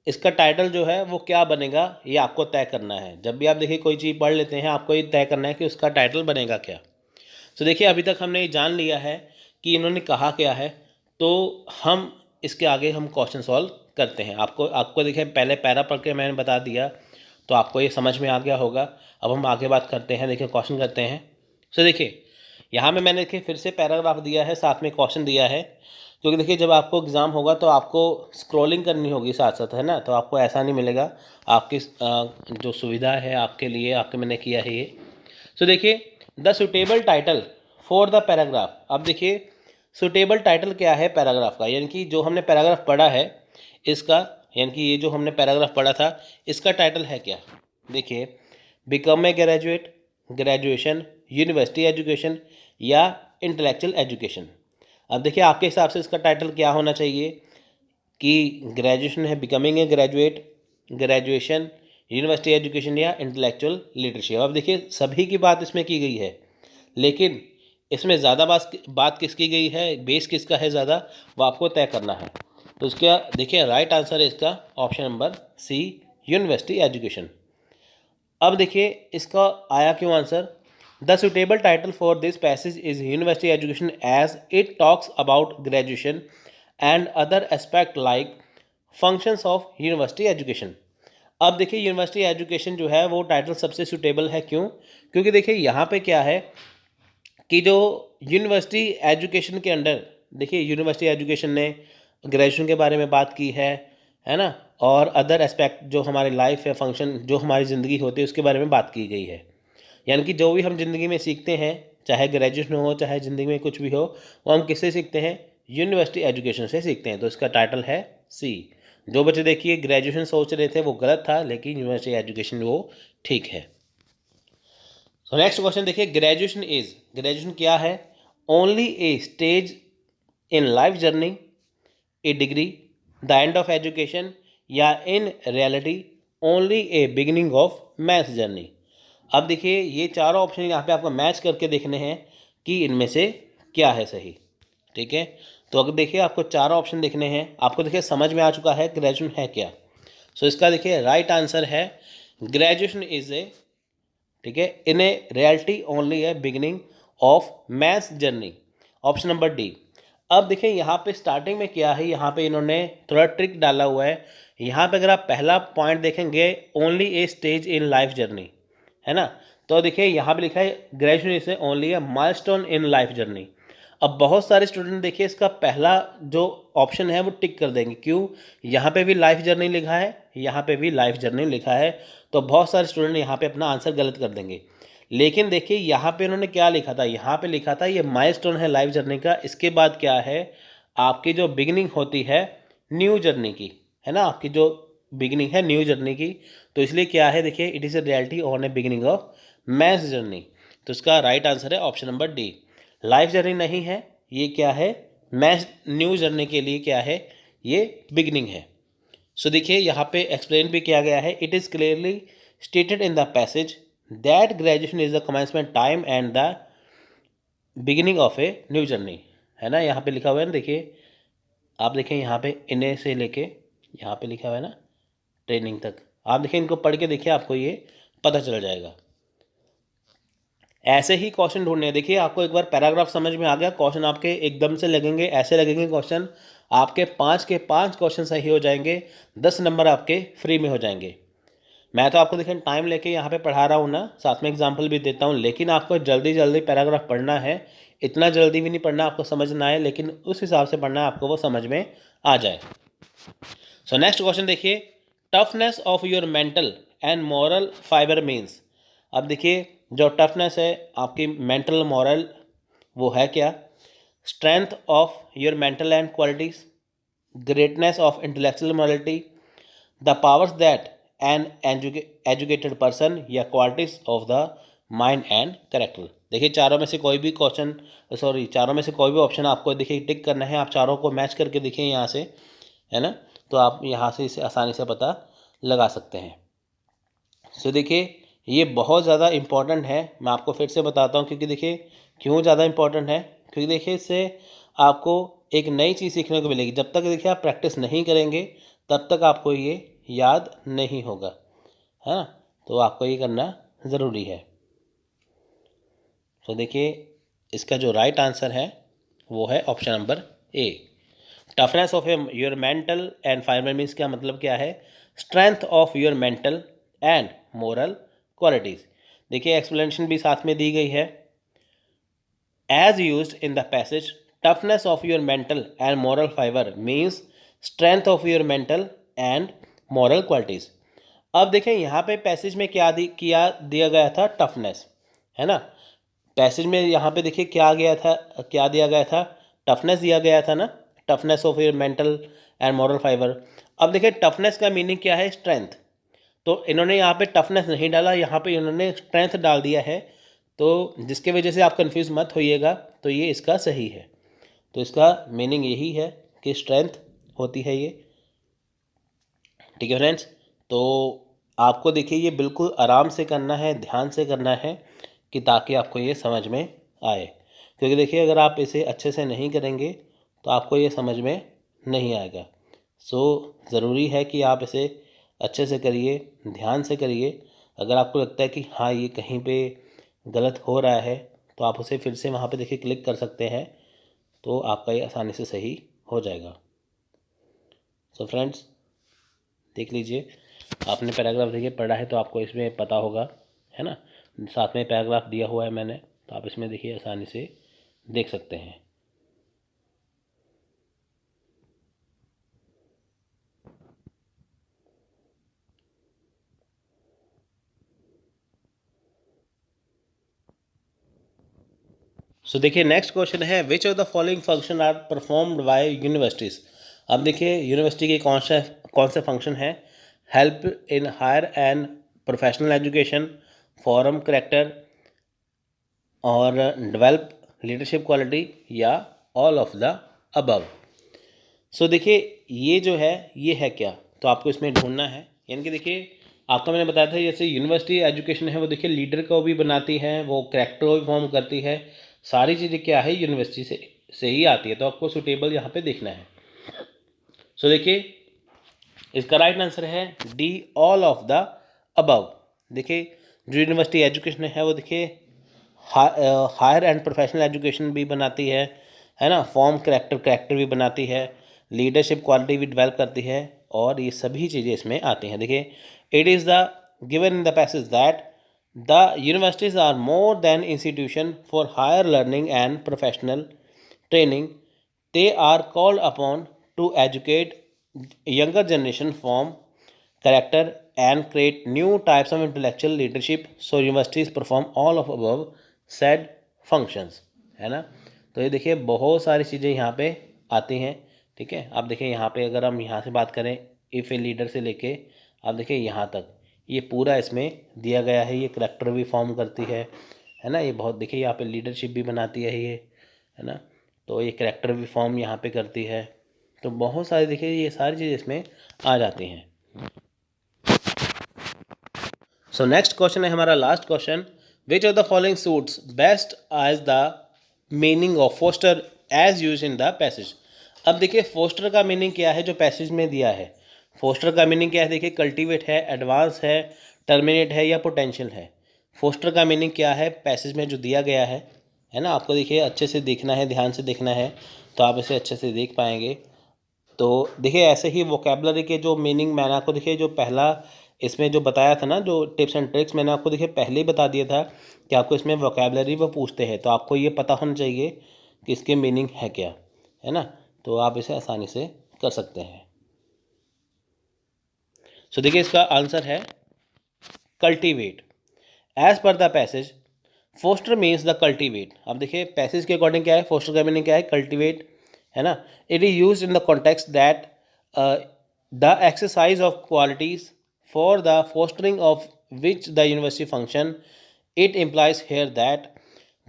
इसका टाइटल जो है वो क्या बनेगा ये आपको तय करना है। जब भी आप देखिए कोई चीज़ पढ़ लेते हैं आपको ये तय करना है कि उसका टाइटल बनेगा क्या। देखिए अभी तक हमने ये जान लिया है कि इन्होंने कहा क्या है, तो हम इसके आगे हम क्वेश्चन सॉल्व करते हैं। आपको देखिए पहले पैरा पढ़ के मैंने बता दिया तो आपको ये समझ में आ गया होगा। अब हम आगे बात करते हैं, देखिए क्वेश्चन करते हैं। देखिए यहाँ में मैंने देखिए फिर से पैराग्राफ दिया है, साथ में क्वेश्चन दिया है, क्योंकि देखिए जब आपको एग्ज़ाम होगा तो आपको स्क्रॉलिंग करनी होगी साथ साथ, है ना। तो आपको ऐसा नहीं मिलेगा, आपकी जो सुविधा है आपके लिए आपके मैंने किया है ये। देखिए the suitable title for the paragraph. अब देखिए सुटेबल टाइटल क्या है पैराग्राफ का, यानी कि जो हमने पैराग्राफ पढ़ा है इसका, यानी कि ये जो हमने पैराग्राफ पढ़ा था इसका टाइटल है क्या। देखिए become a graduate, graduation, university education या इंटेलेक्चुअल एजुकेशन। अब देखिए आपके हिसाब से इसका टाइटल क्या होना चाहिए कि ग्रेजुएशन है becoming a graduate, graduation, university education या इंटेलेक्चुअल लीडरशिप। अब देखिए सभी की बात इसमें की गई है, लेकिन इसमें ज़्यादा बात किसकी गई है, बेस किसका है ज़्यादा, वो आपको तय करना है। तो इसका देखिए राइट आंसर है इसका option number C, university education. अब देखिए इसका आया क्यों answer. The suitable title for this passage is university education as it talks about graduation and other aspect like functions of university education. अब देखिए यूनिवर्सिटी एजुकेशन जो है वो टाइटल सबसे सुटेबल है, क्यों, क्योंकि देखिए यहाँ पे क्या है कि जो यूनिवर्सिटी एजुकेशन के अंडर, देखिए यूनिवर्सिटी एजुकेशन ने ग्रेजुएशन के बारे में बात की है ना, और अदर एस्पेक्ट जो हमारी लाइफ है, फंक्शन जो हमारी ज़िंदगी होती है उसके बारे में बात की गई है। यानी कि जो भी हम ज़िंदगी में सीखते हैं, चाहे ग्रेजुएशन हो चाहे ज़िंदगी में कुछ भी हो, वो हम किससे सीखते हैं, यूनिवर्सिटी एजुकेशन से सीखते हैं। तो इसका टाइटल है सी। जो बच्चे देखिए ग्रेजुएशन सोच रहे थे वो गलत था, लेकिन यूनिवर्सिटी एजुकेशन वो ठीक है। नेक्स्ट क्वेश्चन देखिए, ग्रेजुएशन क्या है, only a stage in life journey, a degree, the end of education या in reality only a beginning of maths journey. अब देखिए ये चारों ऑप्शन यहाँ पे आपको मैच करके देखने हैं कि इनमें से क्या है सही, ठीक है। तो अगर देखिए आपको चारों ऑप्शन देखने हैं, आपको देखिए समझ में आ चुका है ग्रेजुएशन है क्या। इसका देखिए राइट आंसर है ग्रेजुएशन इज ए, ठीक है, in a reality only a beginning of maths journey, option number D. अब देखिए यहाँ पे स्टार्टिंग में क्या है, यहाँ पे इन्होंने थोड़ा ट्रिक डाला हुआ है। यहाँ पे अगर आप पहला पॉइंट देखेंगे only a stage in life journey, है ना। तो देखिए यहाँ पे लिखा है graduation is only A milestone in life journey. अब बहुत सारे स्टूडेंट देखिए इसका पहला जो ऑप्शन है वो टिक कर देंगे, क्यों, यहाँ पे भी लाइफ जर्नी लिखा है, यहाँ पे भी लाइफ जर्नी लिखा है, तो बहुत सारे स्टूडेंट यहाँ पे अपना आंसर गलत कर देंगे। लेकिन देखिए यहाँ पे उन्होंने क्या लिखा था, यहाँ पे लिखा था ये माइलस्टोन है लाइफ जर्नी का, इसके बाद क्या है आपकी जो बिगिनिंग होती है न्यू जर्नी की, है ना, आपकी जो बिगिनिंग है न्यू जर्नी की। तो इसलिए क्या है देखिए it is a reality on A beginning of maths journey. तो इसका राइट आंसर है option number D, life journey नहीं है, ये क्या है मैथ्स न्यू जर्नी के लिए क्या है ये बिगिनिंग है। देखिए यहाँ पे एक्सप्लेन भी किया गया है, it is clearly stated in the passage that graduation is the commencement time and the beginning of a new journey, है ना। यहाँ पे लिखा हुआ है ना, देखिए आप देखें यहाँ पे इन्हें से लेके यहाँ पे लिखा हुआ है ना ट्रेनिंग तक, आप देखिए इनको पढ़ के देखिए आपको ये पता चल जाएगा। ऐसे ही क्वेश्चन ढूंढने हैं, देखिए आपको एक बार पैराग्राफ समझ में आ गया, क्वेश्चन आपके एकदम से लगेंगे, ऐसे लगेंगे क्वेश्चन आपके 5 के 5 क्वेश्चन सही हो जाएंगे, 10 नंबर आपके फ्री में हो जाएंगे। मैं तो आपको देखिए टाइम लेके यहाँ पे पढ़ा रहा हूँ ना, साथ में एग्जांपल भी देता हूँ, लेकिन आपको जल्दी जल्दी पैराग्राफ पढ़ना है, इतना जल्दी भी नहीं पढ़ना, आपको समझना है, लेकिन उस हिसाब से पढ़ना है आपको वो समझ में आ जाए। नेक्स्ट क्वेश्चन देखिए, toughness of your mental and moral fibre means. अब देखिए जो टफनेस है आपकी मेंटल मॉरल वो है क्या। strength of your mental and qualities, greatness of intellectual morality, the powers that an educated person या qualities of the mind and character। देखिए चारों में से कोई भी क्वेश्चन, सॉरी चारों में से कोई भी ऑप्शन आपको देखिए टिक करना है। आप चारों को मैच करके देखिए यहाँ से, है ना, तो आप यहाँ से इसे आसानी से पता लगा सकते हैं। सो देखिए ये बहुत ज़्यादा इम्पॉर्टेंट है, मैं आपको फिर से बताता हूँ, क्योंकि देखिए क्यों ज़्यादा इम्पॉर्टेंट है, क्योंकि देखिए इससे आपको एक नई चीज़ सीखने को मिलेगी। जब तक देखिए आप प्रैक्टिस नहीं करेंगे तब तक आपको ये याद नहीं होगा, है ना, तो आपको ये करना ज़रूरी है। तो देखिए इसका जो राइट आंसर है वो है option number A. Toughness of your mental and fibre means क्या मतलब क्या है, strength of your mental and moral qualities. देखिए एक्सप्लेनेशन भी साथ में दी गई है। As used in the passage, toughness of your mental and moral fibre means strength of your mental and moral qualities. अब देखें यहाँ पे पैसेज में क्या दिया गया था, टफनेस, है ना। पैसेज में यहाँ पे देखिए क्या दिया गया था, टफनेस दिया गया था ना, toughness of your mental and moral fibre. अब देखिए टफनेस का मीनिंग क्या है, स्ट्रेंथ, तो इन्होंने यहाँ पे टफनेस नहीं डाला, यहाँ पे इन्होंने स्ट्रेंथ डाल दिया है, तो जिसके वजह से आप कंफ्यूज मत होइएगा, तो ये इसका सही है। तो इसका मीनिंग यही है कि स्ट्रेंथ होती है ये, ठीक है फ्रेंड्स। तो आपको देखिए ये बिल्कुल आराम से करना है, ध्यान से करना है, कि ताकि आपको ये समझ में आए, क्योंकि देखिए अगर आप इसे अच्छे से नहीं करेंगे तो आपको ये समझ में नहीं आएगा। सो ज़रूरी है कि आप इसे अच्छे से करिए, ध्यान से करिए। अगर आपको लगता है कि हाँ ये कहीं पे गलत हो रहा है तो आप उसे फिर से वहाँ पे देखिए क्लिक कर सकते हैं, तो आपका ये आसानी से सही हो जाएगा। सो फ्रेंड्स देख लीजिए, आपने पैराग्राफ देखिए पढ़ा है तो आपको इसमें पता होगा, है ना, साथ में पैराग्राफ दिया हुआ है मैंने, तो आप इसमें देखिए आसानी से देख सकते हैं। सो देखिए नेक्स्ट क्वेश्चन है, which of the following function are performed by universities. अब देखिए यूनिवर्सिटी के कौन से फंक्शन है, help in higher and professional education, form character, और डेवलप लीडरशिप क्वालिटी, या all of the above. So देखिए ये जो है ये है क्या, तो आपको इसमें ढूंढना है। यानी कि देखिए आपको मैंने बताया था जैसे यूनिवर्सिटी एजुकेशन है वो देखिए लीडर को भी बनाती है, वो करेक्टर को भी फॉर्म करती है, सारी चीज़ें क्या है यूनिवर्सिटी से ही आती है, तो आपको सुटेबल यहाँ पे देखना है। सो देखिए इसका राइट आंसर है D, all of the above. देखिए जो यूनिवर्सिटी एजुकेशन है वो देखिए हायर एंड प्रोफेशनल एजुकेशन भी बनाती है ना, फॉर्म करेक्टर भी बनाती है, लीडरशिप क्वालिटी भी डेवलप करती है, और ये सभी चीज़ें इसमें आती हैं। देखिए it is the given in the passage that the universities are more than institution for higher learning and professional training, they are called upon to educate younger generation, form character and create new types of intellectual leadership, so universities perform all of above said functions, है ना। तो ये देखिए बहुत सारी चीज़ें यहाँ पे आती हैं, ठीक है। आप देखिए यहाँ पे अगर हम यहाँ से बात करें इफ़ ए लीडर से लेके आप देखिए यहाँ तक ये पूरा इसमें दिया गया है, ये करेक्टर भी फॉर्म करती है ना, ये बहुत देखिए यहाँ पे लीडरशिप भी बनाती है ये, है ना, तो ये करेक्टर भी फॉर्म यहाँ पे करती है, तो बहुत सारी देखिए ये सारी चीज़ इसमें आ जाती हैं। सो नेक्स्ट क्वेश्चन है हमारा last question, which of the following suits best as the meaning of foster as use in the passage. अब देखिए फोस्टर का मीनिंग क्या है जो पैसेज में दिया है, फोस्टर का मीनिंग क्या है, देखिए कल्टीवेट है, एडवांस है, टर्मिनेट है, या पोटेंशियल है। फोस्टर का मीनिंग क्या है पैसेज में जो दिया गया है ना, आपको देखिए अच्छे से देखना है, ध्यान से देखना है, तो आप इसे अच्छे से देख पाएंगे। तो देखिए ऐसे ही वोकेबलरी के जो मीनिंग मैंने आपको देखिए जो पहला इसमें जो बताया था ना, जो टिप्स एंड ट्रिक्स मैंने आपको देखिए पहले ही बता दिया था कि आपको इसमें वोकेबलरी वो पूछते हैं, तो आपको ये पता होना चाहिए कि इसके मीनिंग है क्या, है ना, तो आप इसे आसानी से कर सकते हैं। सो देखिए इसका आंसर है cultivate. As per the passage foster means the cultivate. अब देखिए पैसेज के अकॉर्डिंग क्या है, फोस्टर का मीनिंग क्या है, कल्टीवेट, है ना। It is use in the context that the exercise of qualities for the fostering of which the university function. It implies here that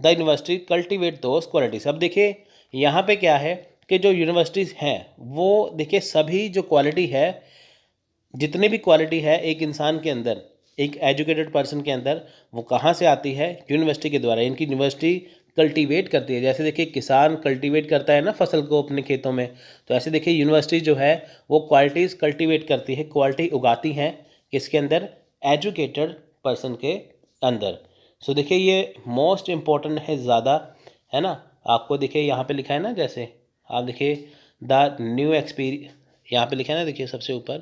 the university cultivate those qualities. अब देखिए यहाँ पे क्या है कि जो यूनिवर्सिटीज़ हैं वो देखिए सभी जो क्वालिटी है, जितनी भी क्वालिटी है एक इंसान के अंदर, एक एजुकेटेड पर्सन के अंदर, वो कहाँ से आती है, यूनिवर्सिटी के द्वारा। इनकी यूनिवर्सिटी कल्टीवेट करती है। जैसे देखिए किसान कल्टीवेट करता है ना फसल को अपने खेतों में, तो ऐसे देखिए यूनिवर्सिटी जो है वो क्वालिटीज़ कल्टीवेट करती है, क्वालिटी उगाती हैं किसके अंदर, एजुकेटेड पर्सन के अंदर। सो देखिए ये मोस्ट इम्पॉर्टेंट है ज़्यादा, है ना। आपको देखिए यहाँ पे लिखा है ना, जैसे आप देखिए द न्यू एक्सपीरियंस, यहाँ पे लिखा है ना, देखिए सबसे ऊपर,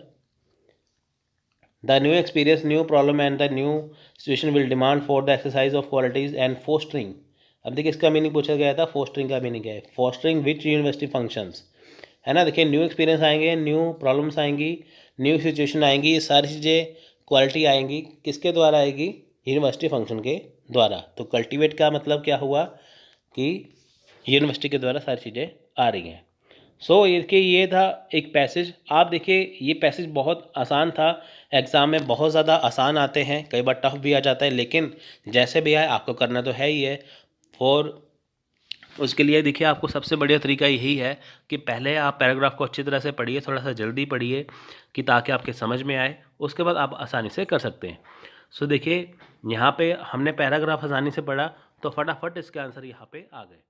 the new experience, new problem and the new situation will demand for the exercise of qualities and fostering. अब देखिए इसका मीनिंग पूछा गया था, फोस्टरिंग का मीनिंग क्या है, फोस्टरिंग विच यूनिवर्सिटी फंक्शंस, है ना। देखिए न्यू एक्सपीरियंस आएंगे, न्यू प्रॉब्लम्स आएंगी, न्यू सिचुएशन आएंगी, ये सारी चीज़ें क्वालिटी आएंगी किसके द्वारा आएगी, यूनिवर्सिटी फंक्शन के द्वारा। तो कल्टीवेट का मतलब क्या हुआ कि यूनिवर्सिटी के द्वारा सारी चीज़ें आ रही हैं। सो ये था एक पैसेज। आप देखिए ये पैसेज बहुत आसान था, एग्ज़ाम में बहुत ज़्यादा आसान आते हैं, कई बार टफ भी आ जाता है, लेकिन जैसे भी आए आपको करना तो है ही है। और उसके लिए देखिए आपको सबसे बढ़िया तरीका यही है कि पहले आप पैराग्राफ को अच्छी तरह से पढ़िए, थोड़ा सा जल्दी पढ़िए कि ताकि आपके समझ में आए, उसके बाद आप आसानी से कर सकते हैं। सो देखिए यहाँ पे हमने पैराग्राफ आसानी से पढ़ा, तो फटाफट इसके आंसर यहाँ पे आ गए।